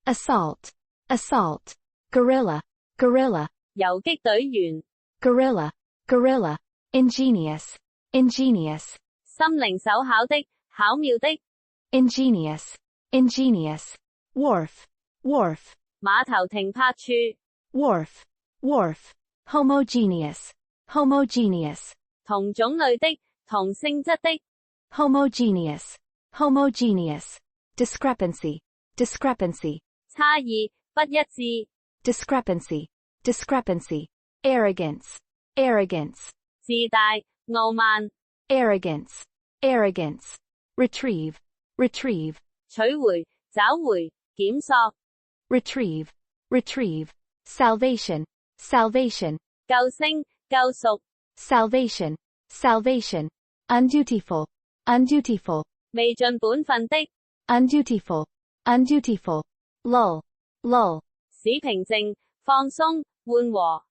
assault, assault, guerrilla, guerrilla, 游擊隊員、 guerrilla, guerrilla, ingenious, ingenious, 心靈手巧的、巧妙的、 ingenious, ingenious, wharf, wharf, 碼頭停泊處、 wharf, wharf, homogeneous, homogeneous, 同種類的、同性質的、 homogeneous, homogeneous, discrepancy, discrepancy, 差異、不一致、 discrepancy, discrepancy, arrogance, arrogance, 自大、傲慢、 arrogance, arrogance, retrieve, retrieve, 取回、找回、檢索、 retrieve, retrieve, salvation, salvation, 救星、救贖、 salvation, salvation, undutiful, undutiful, 未盡本分的、 undutiful, undutiful, lull, lull, 使平靜、放鬆、緩和、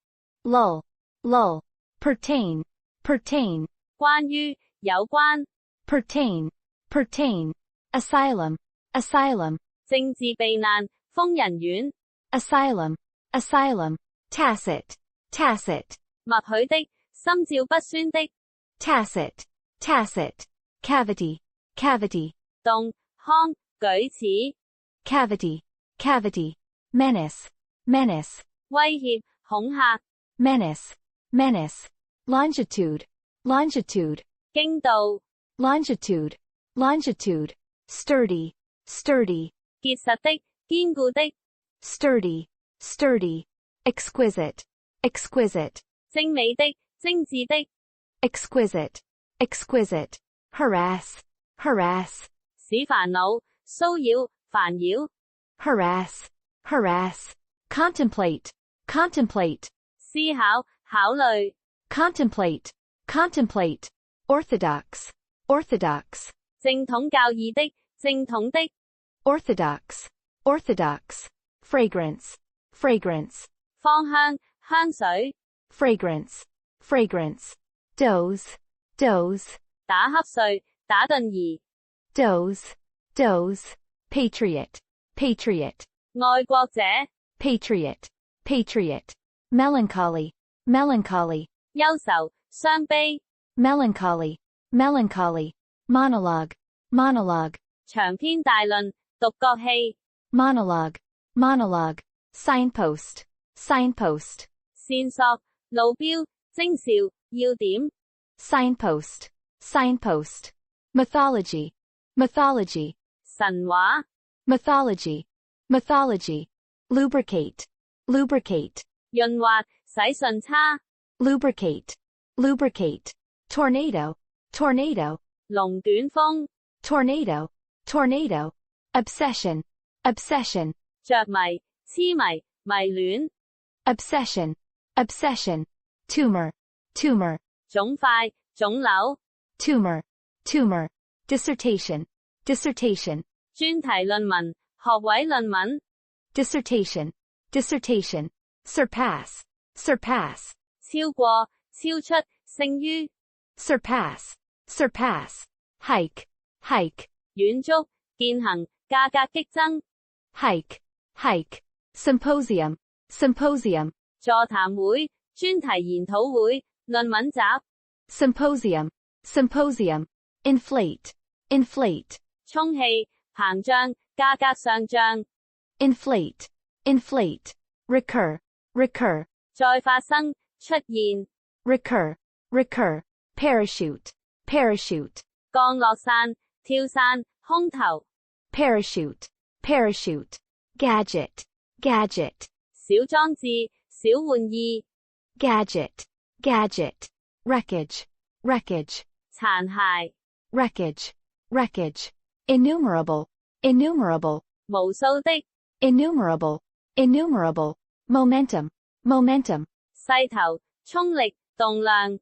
lull, lull, pertain, pertain, 關於、有關、 pertain, pertain, asylum, asylum, 政治避難、瘋人院、 asylum, asylum, tacit, tacit, 默許的、心照不宣的、 tacit, tacit, cavity, cavity, 動、腔、舉止、 cavity, cavity, menace, menace, 威脅、恐嚇、 menace, menace, longitude, longitude, 經度、 longitude, longitude, sturdy, sturdy, 結實的、堅固的、 sturdy, sturdy, exquisite, exquisite, 精美的、精緻的、 exquisite, exquisite, harass, harass, 使煩惱、騷擾、煩擾、 harass, harass, contemplate, contemplate, 思考、考慮、 contemplate, contemplate, orthodox, orthodox, 正統教義的、正統的、 orthodox, orthodox, fragrance, fragrance, 芳香、香水、 fragrance, fragrance, doze, doze, 打瞌睡、打盹兒、 doze, doze, patriot, patriot, 愛國者、 patriot, patriot, melancholy, melancholy, 憂愁、傷悲、 melancholy, melancholy, monologue, monologue, 長篇大論、獨角戲、 monologue, monologue, signpost, signpost, 線索、路標、徵兆、要點、 signpost, signpost, mythology, mythology, 神話、 mythology, mythology, lubricate, lubricate, 潤滑、洗順差、 lubricate, lubricate, tornado, tornado, 龍捲風、 tornado, tornado, obsession, obsession, 着迷、痴迷、迷戀、 obsession, obsession, tumor, tumor, 腫塊、腫瘤、 tumor, tumor, dissertation, dissertation, 專題論文、學位論文、 dissertation, dissertation, surpass, surpass, 超過、超出、勝於、 surpass, surpass, hike, hike, 遠足、健行、價格激增、 hike, hike, symposium, symposium, 座談會、專題研討會、論文集、 symposium, symposium, inflate, inflate, 充氣、膨脹、價格上漲、 inflate, inflate, recur, recur, 再發生、出現、 recur, recur, parachute, parachute, 降落傘、跳傘、空投、 parachute, parachute, gadget, gadget, 小裝置、小玩意、 gadget, gadget, wreckage, wreckage, 殘骸、 wreckage, wreckage, innumerable, innumerable, 無數的、 innumerable, innumerable, momentum, momentum, 勢頭、衝力、動量、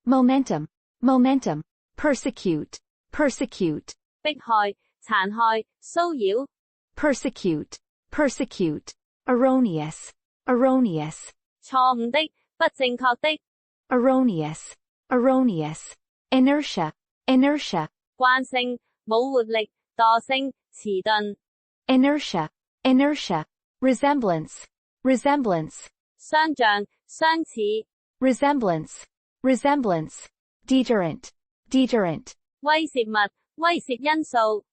momentum, momentum, persecute, persecute, 迫害、殘害、騷擾、 persecute, persecute, erroneous, erroneous, 錯誤的、不正確的、 erroneous, erroneous, inertia, inertia, 慣性、冇活力、惰性、遲鈍、 inertia, inertia, resemblance, resemblance, 相像、相似、 resemblance, resemblance, deterrent, deterrent, 威脅物、威脅因素、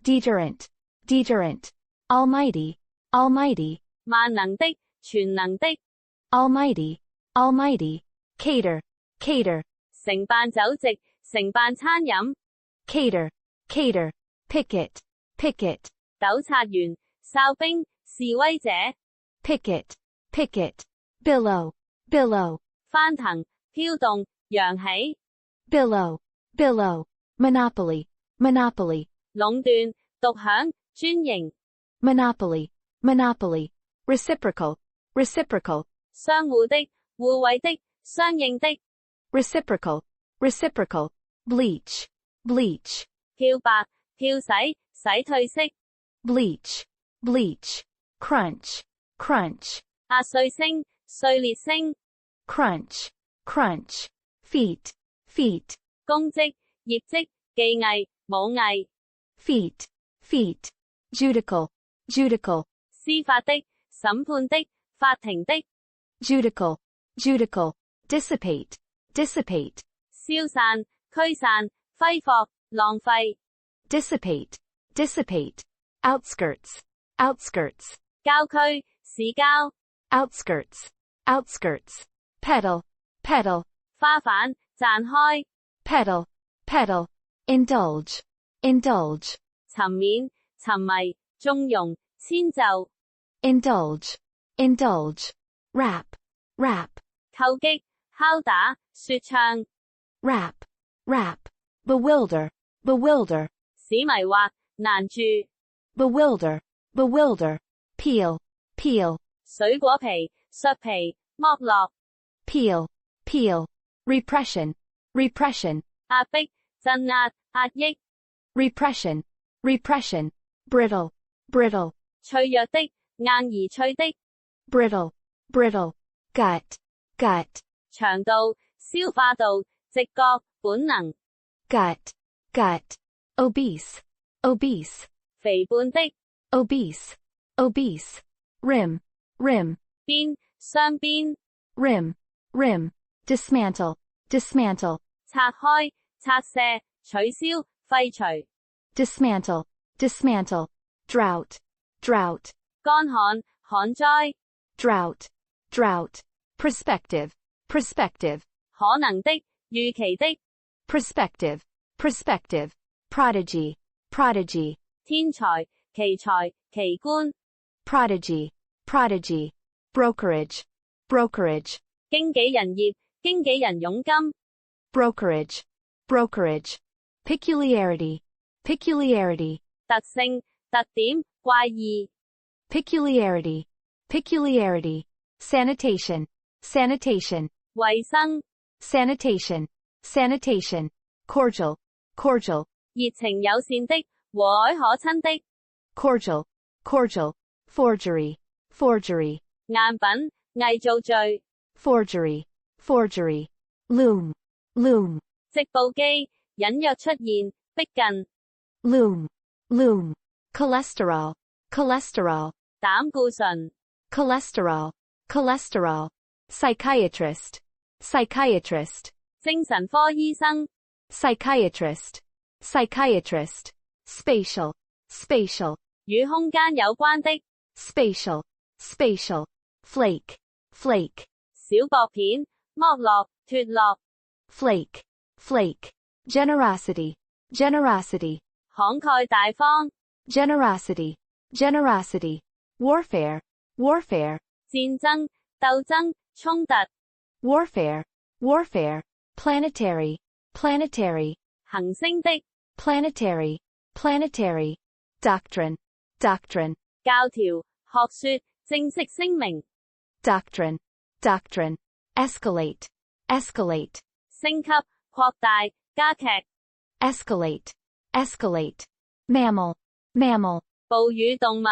deterrent, deterrent, almighty, almighty, 萬能的、全能的、 almighty, almighty, cater, cater, 承辦酒席、承辦餐飲、 cater, cater, picket, picket, 糾察員、哨兵、示威者、 picket, picket, billow, billow, 翻騰、飄動、揚起、 billow, billow, monopoly, monopoly, 壟斷、獨享、專營、 monopoly, monopoly, reciprocal, reciprocal, 相互的、互惠的、相應的、 reciprocal, reciprocal, bleach, bleach, 漂白、漂洗、洗褪色、 bleach, bleach, crunch, crunch, 壓碎聲、碎裂聲、 crunch, crunch, feet, feet, 公職、業績、技藝、武藝、 feet, feet, judical, judical, 司法的、審判的、法庭的、 judical, judical, dissipate, dissipate, 消散、驅散、揮霍、浪費、 dissipate, dissipate, outskirts, outskirts, 郊區、市郊、 outskirts, outskirts, pedal, pedal, 花瓣、綻開、 pedal, pedal, indulge, indulge, 沉湎、沉迷、縱容、遷就、 indulge, indulge, rap, rap, 叩擊、敲打、說唱、 rap, rap, bewilder, bewilder, 使迷惑、難住、 bewilder, bewilder, peel, peel, 水果皮、削皮、剝落、 peel, peel, repression, repression, 壓迫、鎮壓、壓抑、 repression, repression, brittle, brittle, 脆弱的、硬而脆的、 brittle, brittle, gut, gut, 腸道、消化道、直覺、本能、 gut, gut, obese, obese, 肥胖的、 obese, obese, rim, rim, 邊、雙邊、 rim, rim, dismantle, dismantle, 拆開、拆卸、取消、廢除、 dismantle, dismantle, drought, drought, 乾旱、旱災、 drought, drought, perspective, perspective, 可能的、預期的、 perspective, perspective, prodigy, prodigy, 天才、奇才、奇觀、 prodigy, prodigy, brokerage, brokerage, 經紀人業、經紀人佣金、 brokerage, brokerage, peculiarity, peculiarity, 特性、特點、怪異、 peculiarity, peculiarity, sanitation, sanitation, 衛生、 sanitation, sanitation, cordial, cordial, 熱情友善的、和藹可親的、 cordial, cordial, forgery, forgery, 贗品、偽造罪、 forgery, forgery, loom, loom, 直報機、隱約出現、逼近、 loom, loom, cholesterol, cholesterol, 膽固醇、 cholesterol, cholesterol, psychiatrist, psychiatrist, 精神科醫生、 psychiatrist, psychiatrist, spatial, spatial, 與空間有關的、 spatial, spatial, flake, flake, 小薄片、剝落、脫落、 flake, flake, generosity, generosity, 慷慨大方、 generosity, generosity, warfare, warfare, 戰爭、鬥爭、衝突、 warfare, warfare, planetary, planetary, 行星的、 planetary, planetary, doctrine, doctrine, 教條、學說、正式聲明、 doctrine, doctrine, escalate, escalate, 升級、擴大、加劇。escalate, escalate, mammal, mammal, 哺乳動物。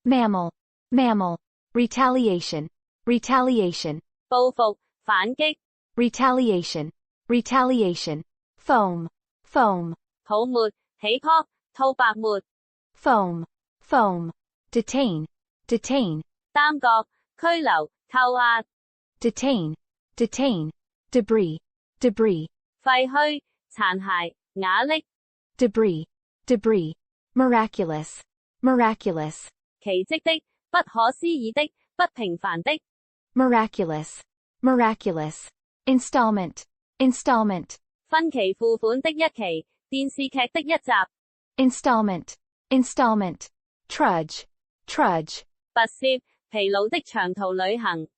mammal, mammal, retaliation, retaliation, 報復、反擊。retaliation, retaliation, foam, foam, 泡沫、起泡、吐白沫。foam, foam, detain, detain, 擔角、拘留、扣押。detain, detain, debris, debris, 廢墟、殘骸、瓦礫。debris, debris, miraculous, miraculous, 奇蹟的、不可思議的、不平凡的。miraculous, miraculous, installment, installment, 分期付款的一期，電視劇的一集。installment, installment, trudge, trudge, 跋涉、疲勞的長途旅行。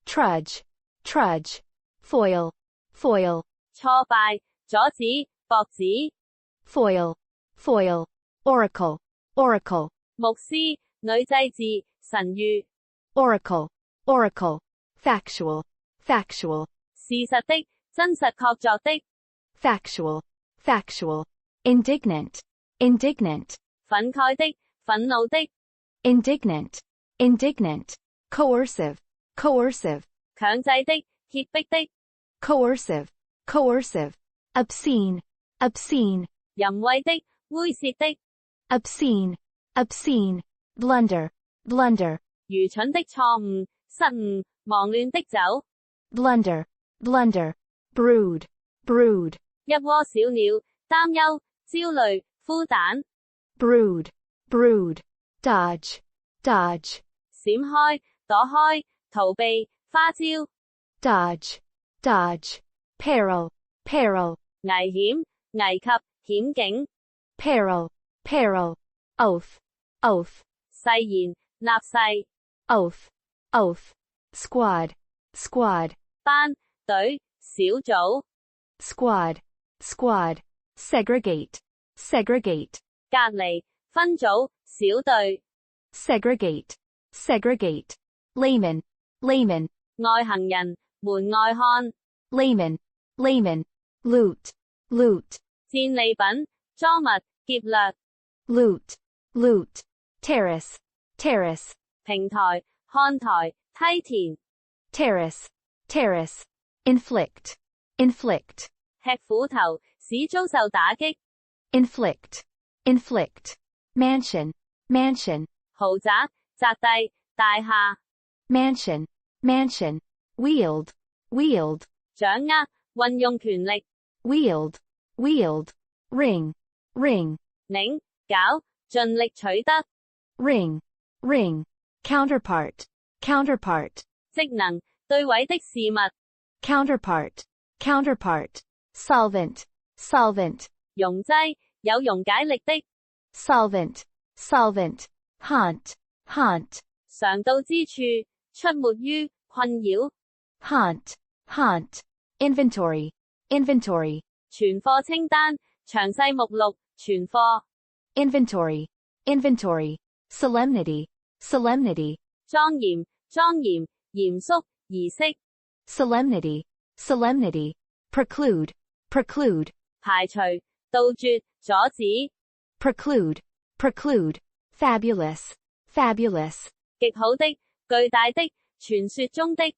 trudge, trudge, foil, foil, 挫敗、阻止、駁指。foil, foil, oracle, oracle, 牧師、女祭司、神諭。oracle, oracle, factual, factual, 事實的、真實確鑿的。factual, factual, indignant, indignant, 憤慨的、憤怒的。indignant, indignant, coercive, coercive, 強制的、脅迫的。coercive, coercive, obscene, obscene, 淫穢的、猥褻的。obscene, obscene, blunder, blunder, 愚蠢的錯誤、失誤、忙亂的走。blunder, blunder, brood, brood, 一窩小鳥，擔憂、焦慮、孵蛋。brood, brood, dodge, dodge, 閃開、躲開、逃避、花招。dodge, dodge, peril, peril, 危險、危及、險境。peril, peril, oath, oath, 誓言、立誓。oath, oath, squad, squad, 班、隊、小組。squad, squad, segregate, segregate, 隔離、分組、小隊。segregate, segregate, layman, layman, 外行人、門外漢。layman, layman, loot, loot, 戰利品、贓物、劫掠。loot, loot, terrace, terrace, 平台、看台、梯田。terrace, terrace, inflict, inflict, 吃苦頭，使遭受打擊。inflict, inflict, mansion, mansion, 豪宅、宅地、大廈。mansion, mansion, wield, wield, 掌握、運用權力。wield, wield, ring, ring, 擰、搞、盡力取得。ring, ring, counterpart, counterpart, 職能、對位的事物。counterpart, counterpart, solvent, solvent, 溶劑、有溶解力的。solvent, solvent, haunt, haunt, 常到之處，出沒於、困擾。haunt, haunt, inventory, inventory, 存貨清單、詳細目錄、存貨。inventory, inventory, solemnity, solemnity, 莊嚴、莊嚴、嚴肅、儀式。solemnity, solemnity, preclude, preclude, 排除、杜絕、阻止。preclude, preclude, fabulous, fabulous, 極好的、巨大的、傳說中的。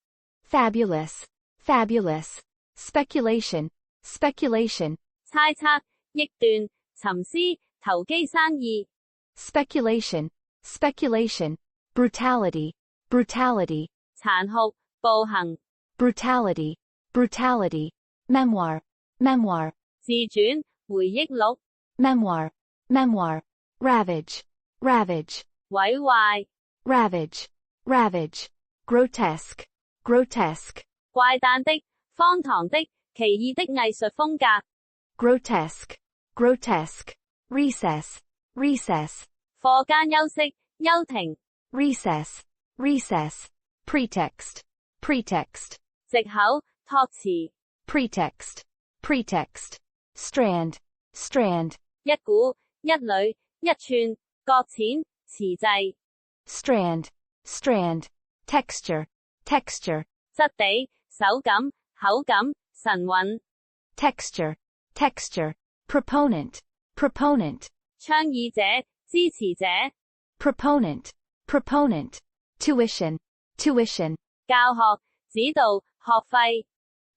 fabulous, fabulous, speculation, speculation, 猜測、臆斷、沉思、投機生意。speculation, speculation, brutality, brutality, 殘酷、暴行。brutality, brutality, memoir, memoir, 自傳、回憶錄。memoir, memoir, ravage, ravage, 毀壞。ravage, ravage, grotesque, grotesque, 怪誕的、荒唐的、奇異的藝術風格。grotesque, grotesque, recess, recess, 課間休息、休庭。recess, recess, pretext, pretext, 藉口、託詞。pretext, pretext, strand, strand, 一股、一縷、一串、擱淺、遲滯。strand, strand, texture, texture, 質地、手感、口感、神韻。texture, texture, proponent, proponent, 倡議者、支持者、 proponent, proponent, tuition, tuition, 教學、指導、學費、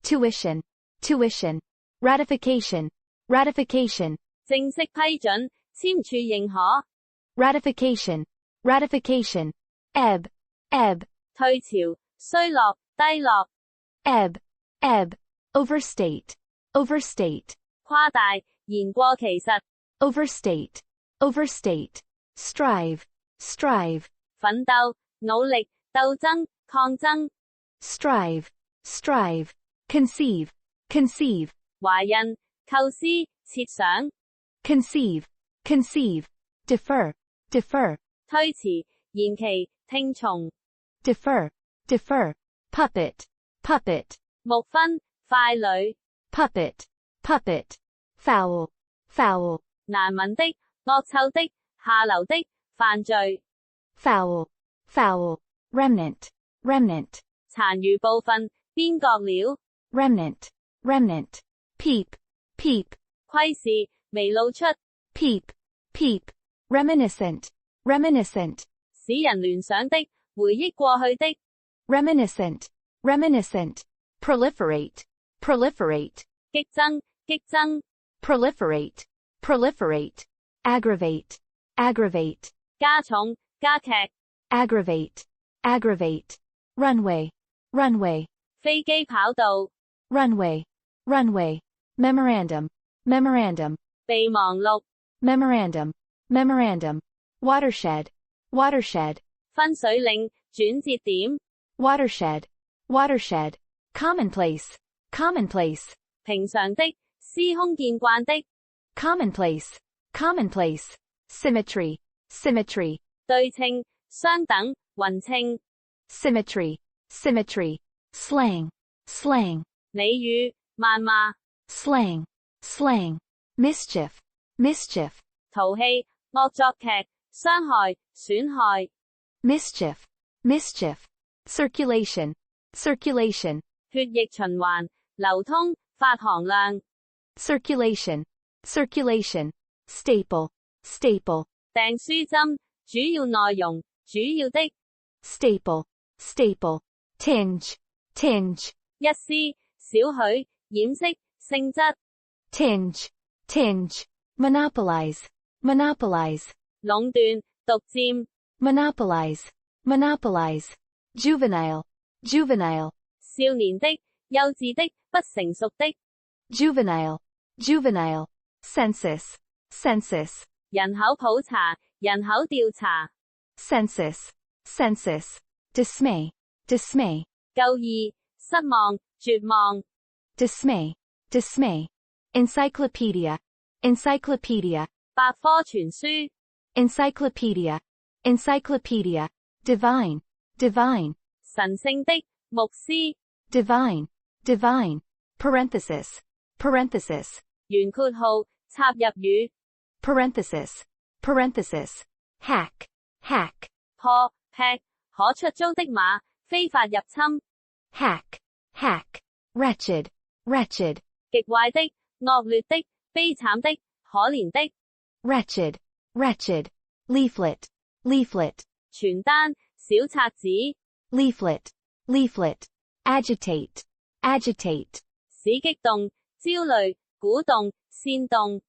tuition, tuition, ratification, ratification, 正式批准、簽署認可、 ratification, ratification, ebb, ebb, 退潮、衰落、低落、 ebb, ebb, overstate, overstate, 誇大、言過其實、 overstate, overstate, strive, strive, 奮鬥、努力、鬥爭、抗爭、 strive, strive, conceive, conceive, 懷孕、構思、設想、 conceive, conceive, defer, defer, 推遲、延期、聽從、 defer, defer, puppet, puppet, 木分、傀儡、 puppet, puppet, foul, foul, 難聞的、惡臭的、下流的、犯罪、 foul, foul, remnant, remnant, 殘餘部分、邊角料、 remnant, remnant, peep, peep, 窺視、微露出、 peep, peep, reminiscent, reminiscent, 使人聯想的、回憶過去的、 reminiscent, reminiscent, proliferate, proliferate, 激增、激增、 proliferate, proliferate, aggravate, aggravate, 加重、加劇、 aggravate, aggravate, runway, runway, 飛機跑道、 runway, runway, memorandum, memorandum, 備忘錄、 memorandum, memorandum, watershed, watershed, 分水嶺、轉折點、 watershed, watershed, commonplace, commonplace, 平常的、司空見慣的、 commonplace, commonplace, symmetry, symmetry, 對稱、相等、勻稱、 symmetry, symmetry, slang, slang, 俚語、謾罵、 slang, slang, mischief, mischief, 淘氣、惡作劇、傷害、損害、 mischief, mischief, circulation, circulation, 血液循環、流通、發行量、 circulation, circulation, staple, staple, 訂書針、主要內容、主要的、 staple, staple, tinge, tinge, 一絲、少許、掩飾、性質、 tinge, tinge, monopolize, monopolize, 壟斷、獨佔、 monopolize, monopolize, juvenile, juvenile, 少年的、幼稚的、不成熟的、 juvenile, juvenile, census, census, 人口普查、人口調查、 census, census, dismay, dismay, 夠意、失望、絕望、 dismay, dismay, encyclopedia, encyclopedia, 百科全書、 encyclopedia, encyclopedia, divine, divine, 神聖的、牧師、 divine, divine, parenthesis, parenthesis, 圓括號、插入語、 parenthesis, parenthesis, hack, hack, 破、劈、可出租的馬、非法入侵、 hack, hack, wretched, wretched, 極壞的、惡劣的、悲慘的、可憐的、 wretched, wretched, leaflet, leaflet, 傳單、小冊子、 leaflet, leaflet, agitate, agitate, 使激動、焦慮、鼓動、煽動、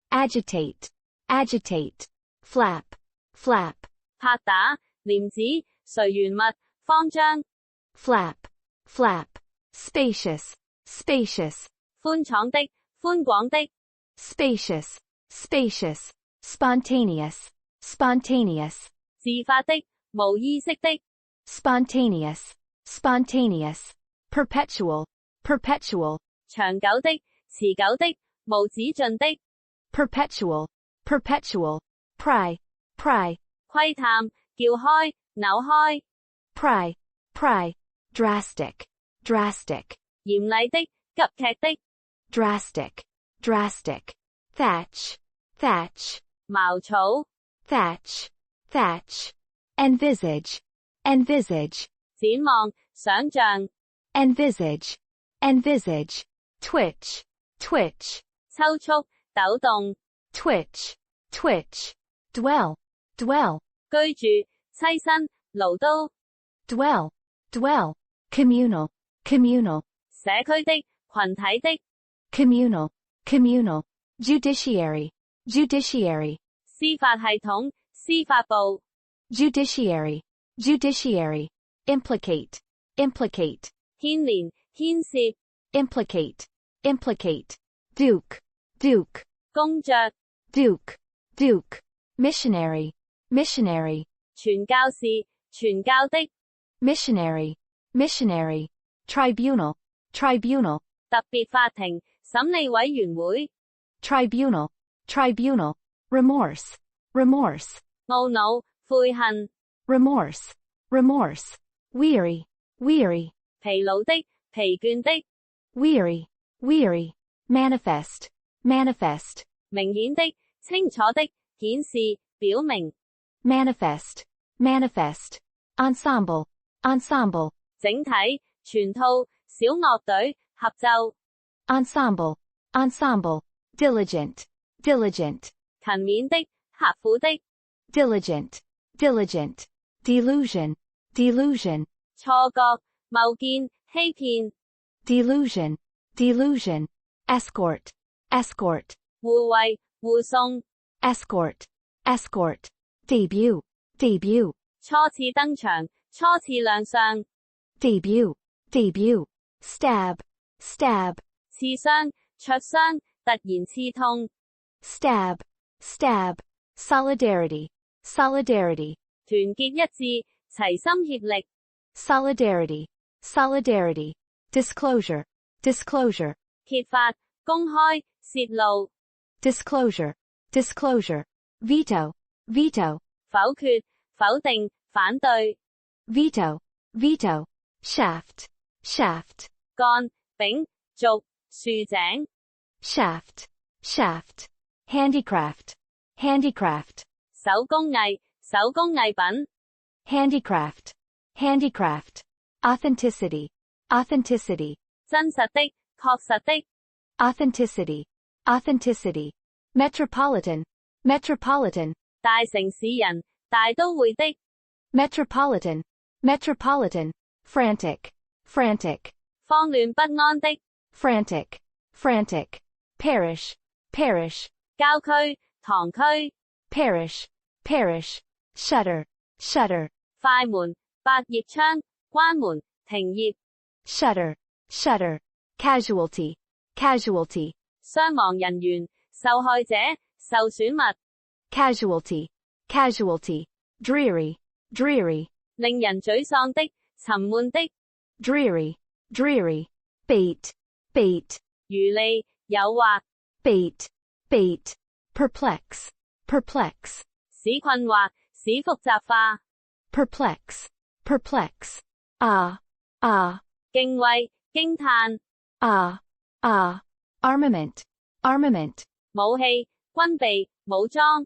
agitate, agitate, flap, flap, 拍打、廉指、隨緣物、慌張、 flap, flap, spacious, spacious, 寬敞的、寬廣的、 spacious, spacious, spontaneous, spontaneous, 自發的、無意識的、 spontaneous, spontaneous, perpetual, perpetual, 長久的、持久的、無止盡的、 perpetual, perpetual, pry, pry, 窺探、撬開、扭開、 pry, pry, drastic, drastic, 嚴厲的、急劇的、 drastic, drastic, thatch, thatch, 茅草、 thatch, thatch, envisage, envisage, 展望、想像、 envisage, envisage, twitch, twitch, 抽搐、抖動。 twitch, twitch, dwell, dwell, 居住、棲身、勞都。 dwell, dwell, communal, communal, 社區的、群體的。 communal, communal, judiciary, judiciary, 司法系統、司法部。 judiciary, judiciary, implicate, implicate, 牽連、牽涉。 implicate, implicate, duke, duke, 公爵。 duke, duke, missionary, missionary, 傳教士、傳教的。 missionary, missionary, tribunal, tribunal, 特別法庭、審理委員會。 tribunal, tribunal, remorse, remorse, 懊惱、悔恨。 remorse, remorse, weary, weary, 疲勞的、疲倦的。 weary, weary, manifest, manifest, 明顯的、清楚的、顯示、表明。 manifest, manifest, ensemble, ensemble, 整體、全套、小樂隊、合奏。 ensemble, ensemble, diligent, diligent, 勤勉的、刻苦的。 diligent, diligent, delusion, delusion, 錯覺、謬見、欺騙。 delusion, delusion, escort, escort, 護衛、護送。 escort, escort, debut, debut, 初次登場、初次亮相。 debut, debut, stab, stab, 刺傷、灼傷、突然刺痛。 stab, stab, solidarity, solidarity, 團結一致、齊心協力。 solidarity, solidarity, disclosure, disclosure, 揭發、公開、泄露。 disclosure, disclosure, veto, veto, 否決、否定、反對。 veto, veto, shaft, shaft, 幹、柄、軸、豎井。 shaft, shaft, handicraft, handicraft, 手工藝、手工藝品。 handicraft, handicraft, authenticity, authenticity, 真實的、確實的。 authenticity, authenticity, metropolitan, metropolitan, 大城市人、大都會的。 metropolitan, metropolitan, frantic, frantic, 慌亂不安的。 frantic, frantic, parish, parish, 郊區、堂區。 parish, parish, shudder, shudder, 快門、百葉窗、關門、停業。 shudder, shudder, casualty, casualty, 傷亡人員、受害者、受損物。 casualty, casualty, dreary, dreary, 令人沮喪的、沉悶的。 dreary, dreary, bait, bait, 漁利、誘惑。 bait, bait, perplex, perplex, 使困惑、使複雜化。 perplex, perplex, ah, ah, 敬畏、驚嘆。 ah, ah, armament, armament, 武器、軍備、武裝。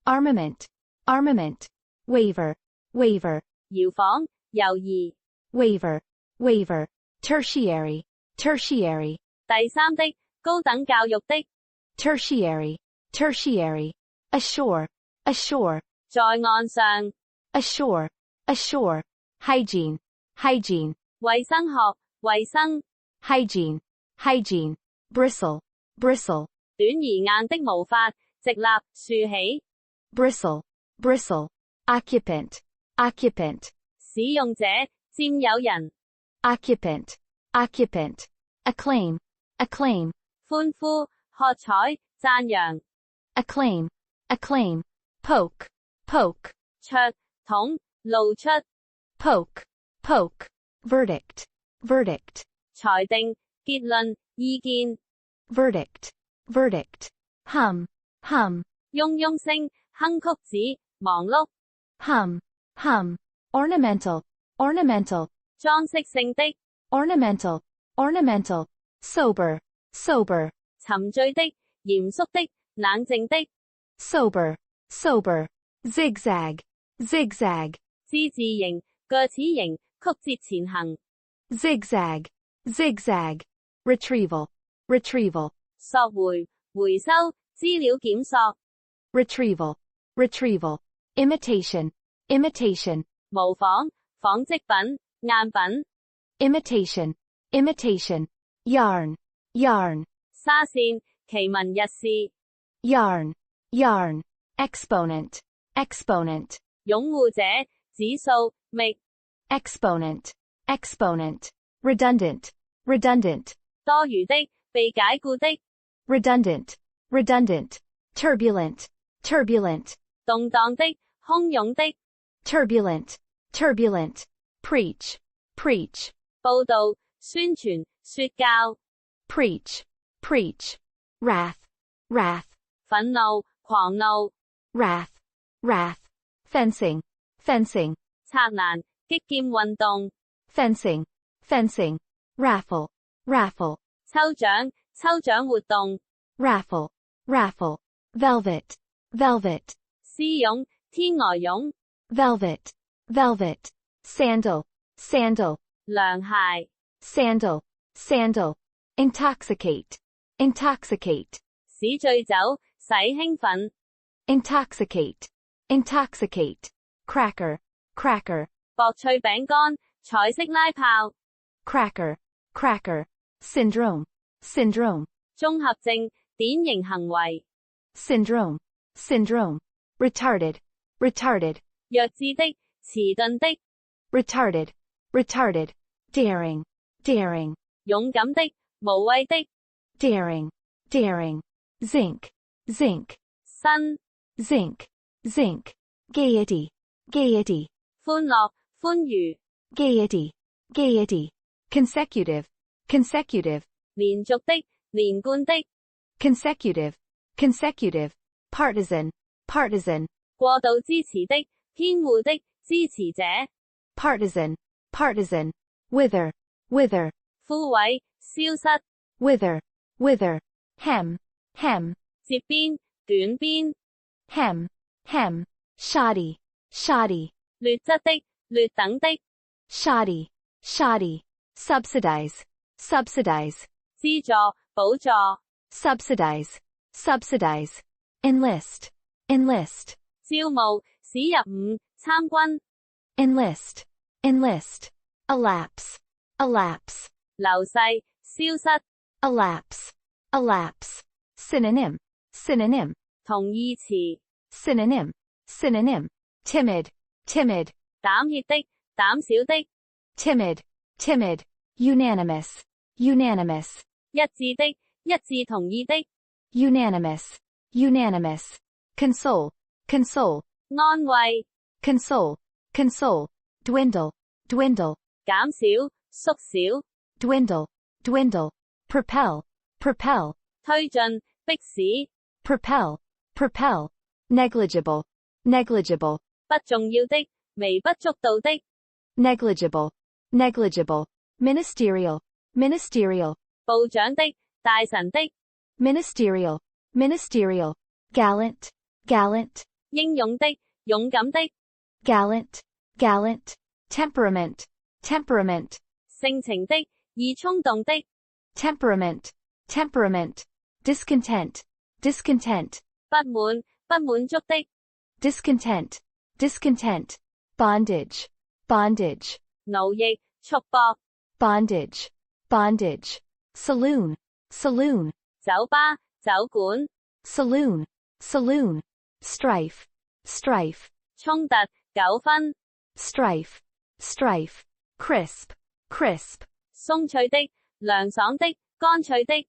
armament, armament, waiver, waiver, 搖晃、猶疑。 waiver, waiver, tertiary, tertiary, 第三的、高等教育的。 tertiary, tertiary, ashore, ashore, 在岸上。 ashore, ashore, hygiene, hygiene, 衛生學、衛生。 hygiene, hygiene, bristle, bristle, 短而硬的毛髮，直立、豎起。 bristle, bristle, occupant, occupant, 使用者、佔有人。 occupant, occupant, acclaim, acclaim, 歡呼、喝彩、讚揚。 acclaim, acclaim, poke, poke, 灼、捅、露出。 poke, poke, verdict, verdict, 裁定、結論、意見。 verdict, verdict, hum, hum, 嗡嗡聲、哼曲子、忙碌。 hum, hum, ornamental, ornamental, 裝飾性的。 ornamental, ornamental, sober, sober, 沉醉的、嚴肅的、冷靜的。 sober, sober, zigzag, zigzag, 之字形、鋸齒形、曲折前行。 zigzag, zigzag, retrieval, retrieval, 索回、回收、資料檢索、 retrieval, retrieval, imitation, imitation, 模仿、紡織品、贗品、 imitation, imitation, yarn, yarn, 紗線、奇聞逸事、 yarn, yarn, exponent, exponent, 擁護者、指數、冪、 exponent, exponent, redundant, redundant, 多餘的、被解僱的、 redundant, redundant, turbulent, turbulent, 動盪的、洶湧的、 turbulent, turbulent, preach, preach, 報導、宣傳、說教、 preach, preach, wrath, wrath, 憤怒、狂怒、 wrath, wrath, fencing, fencing, 拆欄、擊劍運動、 fencing, fencing, raffle, raffle, 抽獎、抽獎活動、 raffle, raffle, velvet, velvet, 絲絨、天鵝絨、 velvet, velvet, sandal, sandal, 涼鞋、 sandal, sandal, intoxicate, intoxicate, 使醉酒、使興奮、 intoxicate, intoxicate, cracker, cracker, 薄脆餅乾、彩色拉炮、 cracker, cracker, syndrome, syndrome, 綜合症、典型行為、 syndrome, syndrome, retarded, retarded, 弱智的、遲鈍的、 retarded, retarded, daring, daring, 勇敢的、無畏的、 daring, daring, zinc, zinc, 新、 zinc, zinc, gaiety, gaiety, 歡樂、歡愉、 gaiety, gaiety, consecutive, consecutive, 連續的、連貫的、 consecutive, consecutive, partisan, partisan, 過度支持的、偏護的、支持者、 partisan, partisan, wither, wither, 枯萎、消失、 wither, wither, hem, hem, 截邊、短邊、 hem, hem, shoddy, shoddy, 劣質的、劣等的、 shoddy, shoddy, subsidize, subsidize, 資助、補助、 subsidize, subsidize, enlist, enlist, 招募、使入伍、參軍、 enlist, enlist, elapse, elapse, 流逝、消失、 elapse, elapse, synonym, synonym, 同義詞、 synonym, synonym, timid, timid, 膽怯的、膽小的、 timid, timid, unanimous, unanimous, 一致的、一致同意的、 unanimous, unanimous, console, console, 安慰、 console, console, dwindle, dwindle, 減少、縮小、 dwindle, dwindle, propel, propel, 推進、迫使、 propel, propel, negligible, negligible, 不重要的、微不足道的、 negligible, negligible, ministerial, ministerial, 部長的、大臣的、 ministerial, ministerial, gallant, gallant, 英勇的、勇敢的、 gallant, gallant, temperament, temperament, 性情的、易衝動的、 temperament, temperament, discontent, discontent, 不滿、不滿足的、 discontent, discontent, bondage, bondage, 奴役、束縛、 bondage, bondage, saloon, saloon, 酒吧、酒館、 saloon, saloon, strife, strife, 衝突、糾紛、 strife, strife, crisp, crisp, 鬆脆的、涼爽的、乾脆的、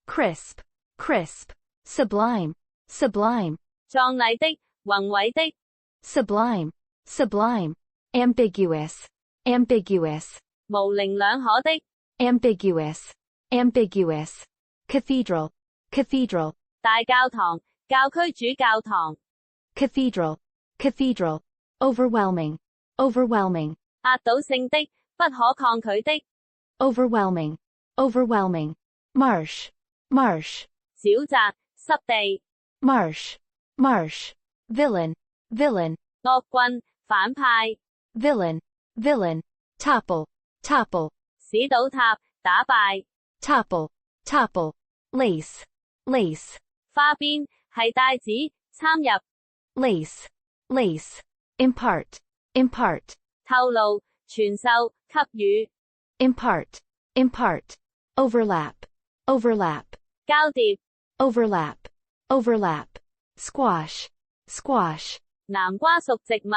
crisp, crisp, sublime, sublime, 壯麗的、宏偉的、 sublime, sublime, ambiguous, ambiguous, 模棱兩可的、 ambiguous, ambiguous, cathedral, cathedral, 大教堂、教區主教堂、 cathedral, cathedral, overwhelming, overwhelming, 壓倒性的、不可抗拒的、 overwhelming, overwhelming, marsh, marsh, 沼澤、濕地、 marsh, marsh, villain, villain, 惡棍、反派、 villain, villain, topple, topple, 使倒塌、打敗、 topple, topple, lace, lace, 花邊係帶子，參入 lace, lace, impart, impart, 透露、傳授、給予 impart, impart, overlap, overlap, 交疊 overlap, overlap, squash, squash, 南瓜屬植物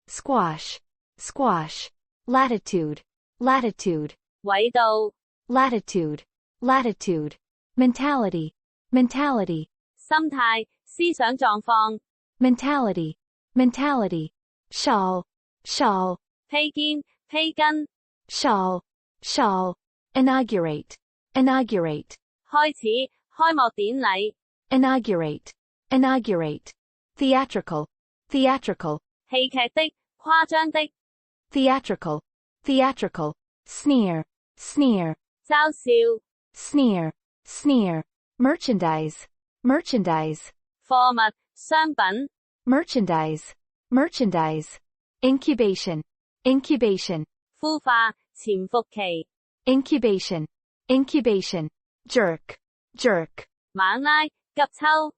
squash, squash, latitude, latitude, 緯度 latitude, latitude, mentality, mentality, 心態、思想狀況 mentality, mentality, shawl, shawl, 披肩、披巾 shawl, shawl, inaugurate, inaugurate, 開始、開幕典禮 inaugurate, inaugurate, theatrical, theatrical, 戲劇的、誇張的 theatrical, theatrical, sneer, sneer, 嘲笑 sneer, sneer, merchandise, merchandise, 貨物、商品 merchandise, merchandise, incubation, incubation, 孵化、潛伏期 incubation, incubation, jerk, jerk, 猛拉、急抽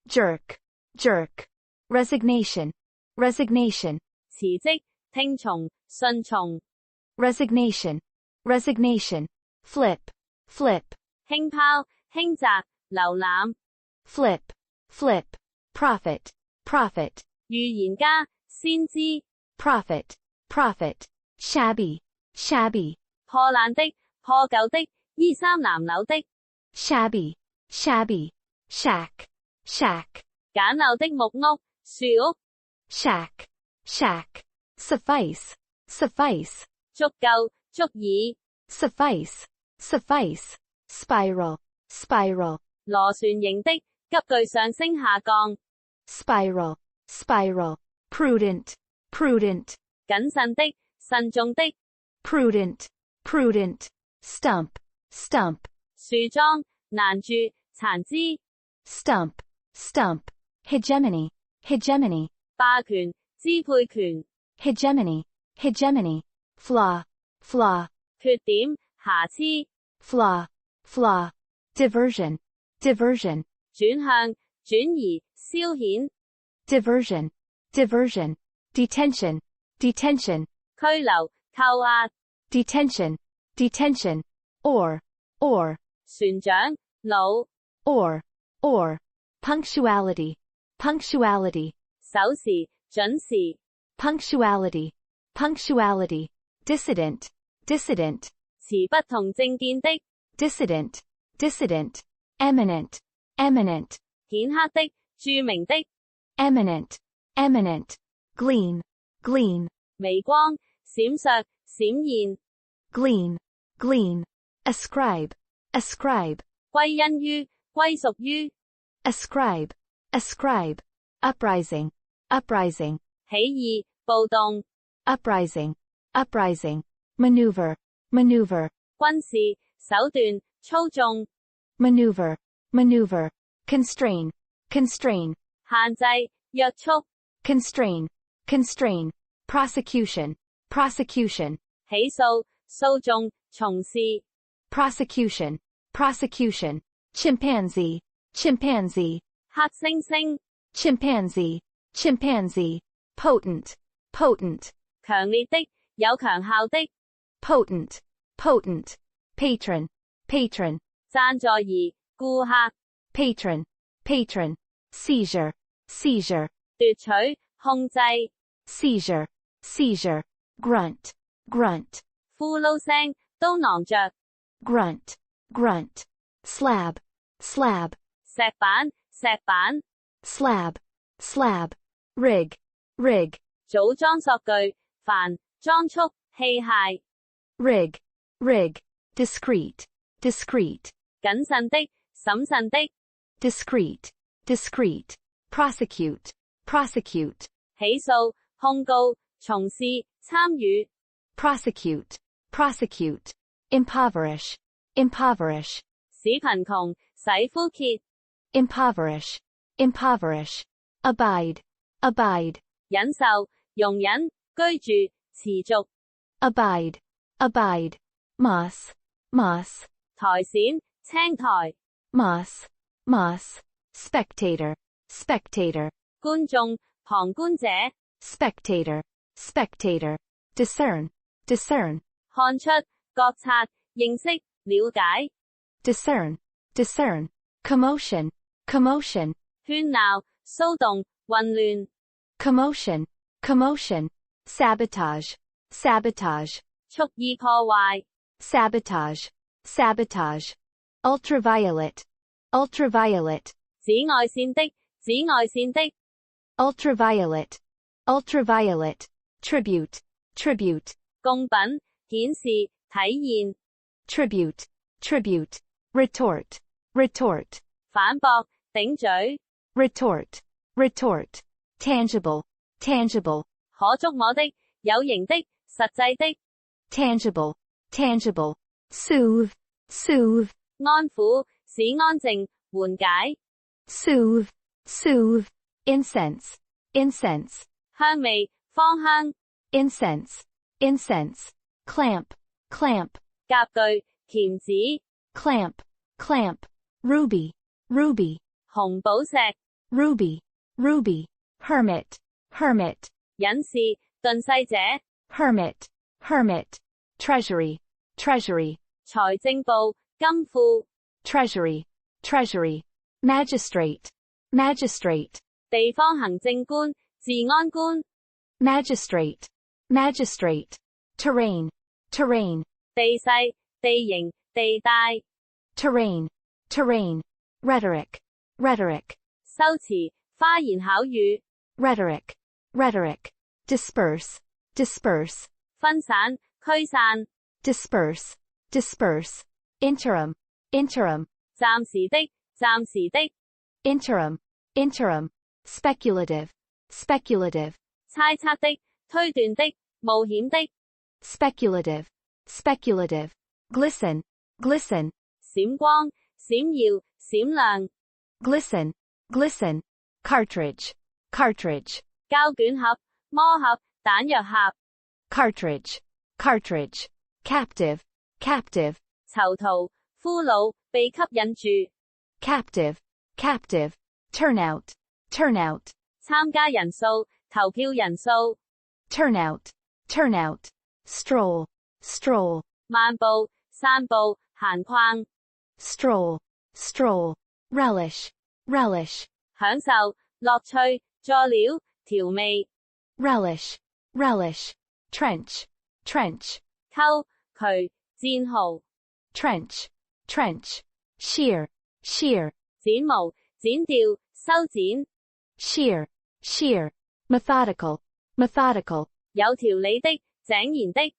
jerk, jerk, resignation, resignation, 辭職、聽從、順從 resignation, resignation, flip, flip, 輕拋、輕擲、瀏覽 flip, flip, prophet, prophet, 預言家、先知 prophet, prophet, shabby, shabby, 破爛的、破舊的、衣衫襤褸的 shabby, shabby, shack, shack, 簡陋的木屋、樹屋 shack, shack, suffice, suffice, 足夠、足以 suffice, suffice, spiral, spiral, 螺旋形的、急劇上升下降 spiral, spiral, prudent, prudent, 謹慎的、慎重的 prudent, prudent, stump, stump, 樹樁、攔住、殘枝 stump, stump, hegemony, hegemony, 霸權、支配權 hegemony, hegemony, flaw, flaw, 缺點、瑕疵 flaw, flaw, diversion, diversion, 轉向、轉移、消遣 diversion, diversion, detention, detention, 拘留、扣押 detention, detention, or, 船長、老 or, punctuality, punctuality, 守時、準時 punctuality, punctuality, dissident, dissident, 持不同政見的、 dissident, dissident, eminent, eminent, 顯赫的、著名的、 eminent, eminent, glean, glean, 微光、閃爍、閃現 glean, glean, ascribe, ascribe, 歸因於、歸屬於 ascribe, ascribe, uprising, uprising, 起義、暴動 uprising, uprising, maneuver, maneuver, 軍事、手段、操縱 maneuver, maneuver, constrain, constrain, 限制、約束 constrain, constrain, prosecution, prosecution, 起訴、訴訟、從事 prosecution, prosecution, chimpanzee, chimpanzee, 黑猩猩、 chimpanzee, chimpanzee, potent, potent, 強烈的、有強效的、 potent, potent, patron, patron, 贊助兒、顧客、 patron, patron, seizure, seizure, 奪取、控制、 seizure, seizure, grunt, grunt, 呼嚕聲、都囊着、 grunt, grunt, slab, slab, 石板、石板、 slab, slab, rig, rig, 組裝索具、帆、裝束、器械、 rig, rig, discreet, discreet, 謹慎的、審慎的、 discreet, discreet, prosecute, prosecute, 起訴、控告、從事、參與、 prosecute, prosecute, impoverish, impoverish, 使貧窮、使枯竭、 impoverish, impoverish, abide, abide, 忍受、容忍、居住、持續、 abide, abide, moss, moss, 苔蘚、青苔、 moss, moss, spectator, spectator, 觀眾、旁觀者， spectator, spectator, discern, discern, 看出、覺察、認識、了解， discern, discern, commotion, commotion, 喧鬧、騷動、混亂， commotion, commotion, sabotage, sabotage, 蓄意破壞， sabotage, sabotage, ultraviolet, ultraviolet, 紫外線的、紫外線的， ultraviolet, ultraviolet, tribute, tribute, 供品、顯示、體現， tribute, tribute, retort, retort, 反駁、頂嘴， retort, retort, tangible, tangible, 可觸摸的、有形的、實際的， tangible, tangible, soothe, soothe, 安撫、使安靜、緩解， soothe, soothe, incense, incense, 香味、芳香， incense, incense, clamp, clamp, 夾具、鉗子， clamp, clamp, ruby, ruby, 紅寶石， ruby, ruby, hermit, hermit, 隱士、遁世者， hermit, hermit, treasury, treasury, 財政部、金庫， treasury, treasury, magistrate, magistrate, 地方行政官、治安官， magistrate, magistrate, terrain, terrain, 地勢、地形、地帶， terrain, terrain, rhetoric, rhetoric, 修辭、花言巧語， rhetoric, rhetoric, disperse, disperse, 分散、驅散， disperse, disperse, interim, interim, 暫時的、暫時的， interim, interim, speculative, speculative, 猜測的、推斷的、冒險的， speculative, speculative, glisten, glisten, 閃光、閃耀、閃亮， glisten, glisten, cartridge, cartridge, 膠卷盒、魔盒、彈藥盒， cartridge, cartridge, captive, captive, 囚徒、俘虜，被吸引住， captive, captive, turnout, turnout, 參加人數、投票人數， turnout, turnout, stroll, stroll, 漫步、散步、閒逛， stroll, stroll, relish, relish, 享受、樂趣、佐料、調味， relish, relish, trench, trench, 溝、渠、戰壕， trench, trench, shear, shear, 剪毛、剪掉、修剪， shear, shear, methodical, methodical, 有條理的、井然的，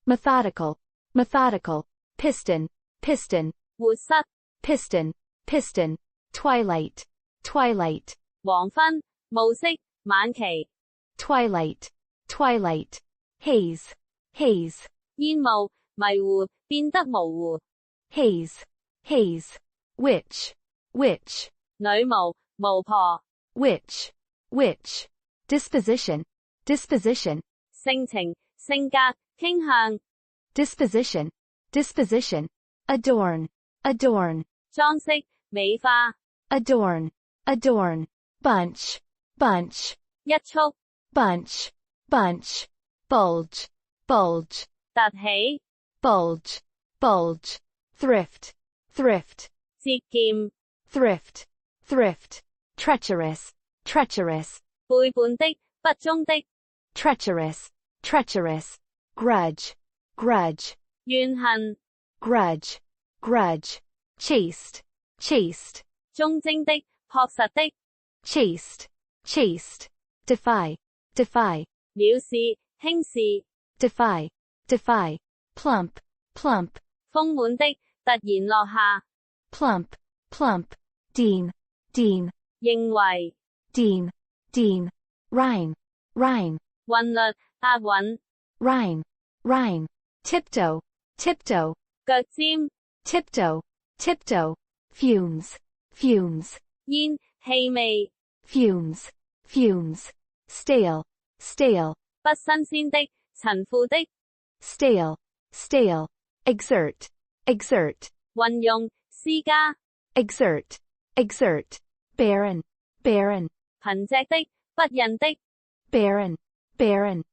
methodical, methodical, piston, piston, 活塞、 piston, piston, twilight, twilight, 黃昏、暮色、晚期， twilight, twilight, haze, haze, 煙霧、迷糊，變得模糊， haze, haze, witch, witch, 女巫、巫婆， witch, witch, disposition, disposition, 性情、性格、傾向， disposition, disposition, adorn, adorn, 裝飾、美化， adorn, adorn, bunch, bunch, 一束、 bunch, bunch, bulge, bulge, 凸起、 bulge, bulge, thrift, thrift, 節儉、 thrift, thrift, treacherous, treacherous, 背叛的、不忠的、 treacherous, treacherous, grudge, grudge, 怨恨、 grudge, grudge, chaste, chaste, 忠貞的、樸實的、 chaste, chaste, defy, defy, 藐視、輕視、 defy, defy, plump, plump, 豐滿的、突然落下、 plump, plump, dean, dean, 認為、 dean, dean, rhyme, rhyme, 韻律、押韻、 rhyme, rhyme, tiptoe, tiptoe, 腳尖、 tiptoe, tiptoe, fumes, fumes, 煙、氣味、 fumes, fumes, stale, stale, 不新鮮的、陳腐的、 stale, stale, exert, exert, 運用、施加、 exert, exert, barren, barren, 貧瘠的，不孕的，barren, barren,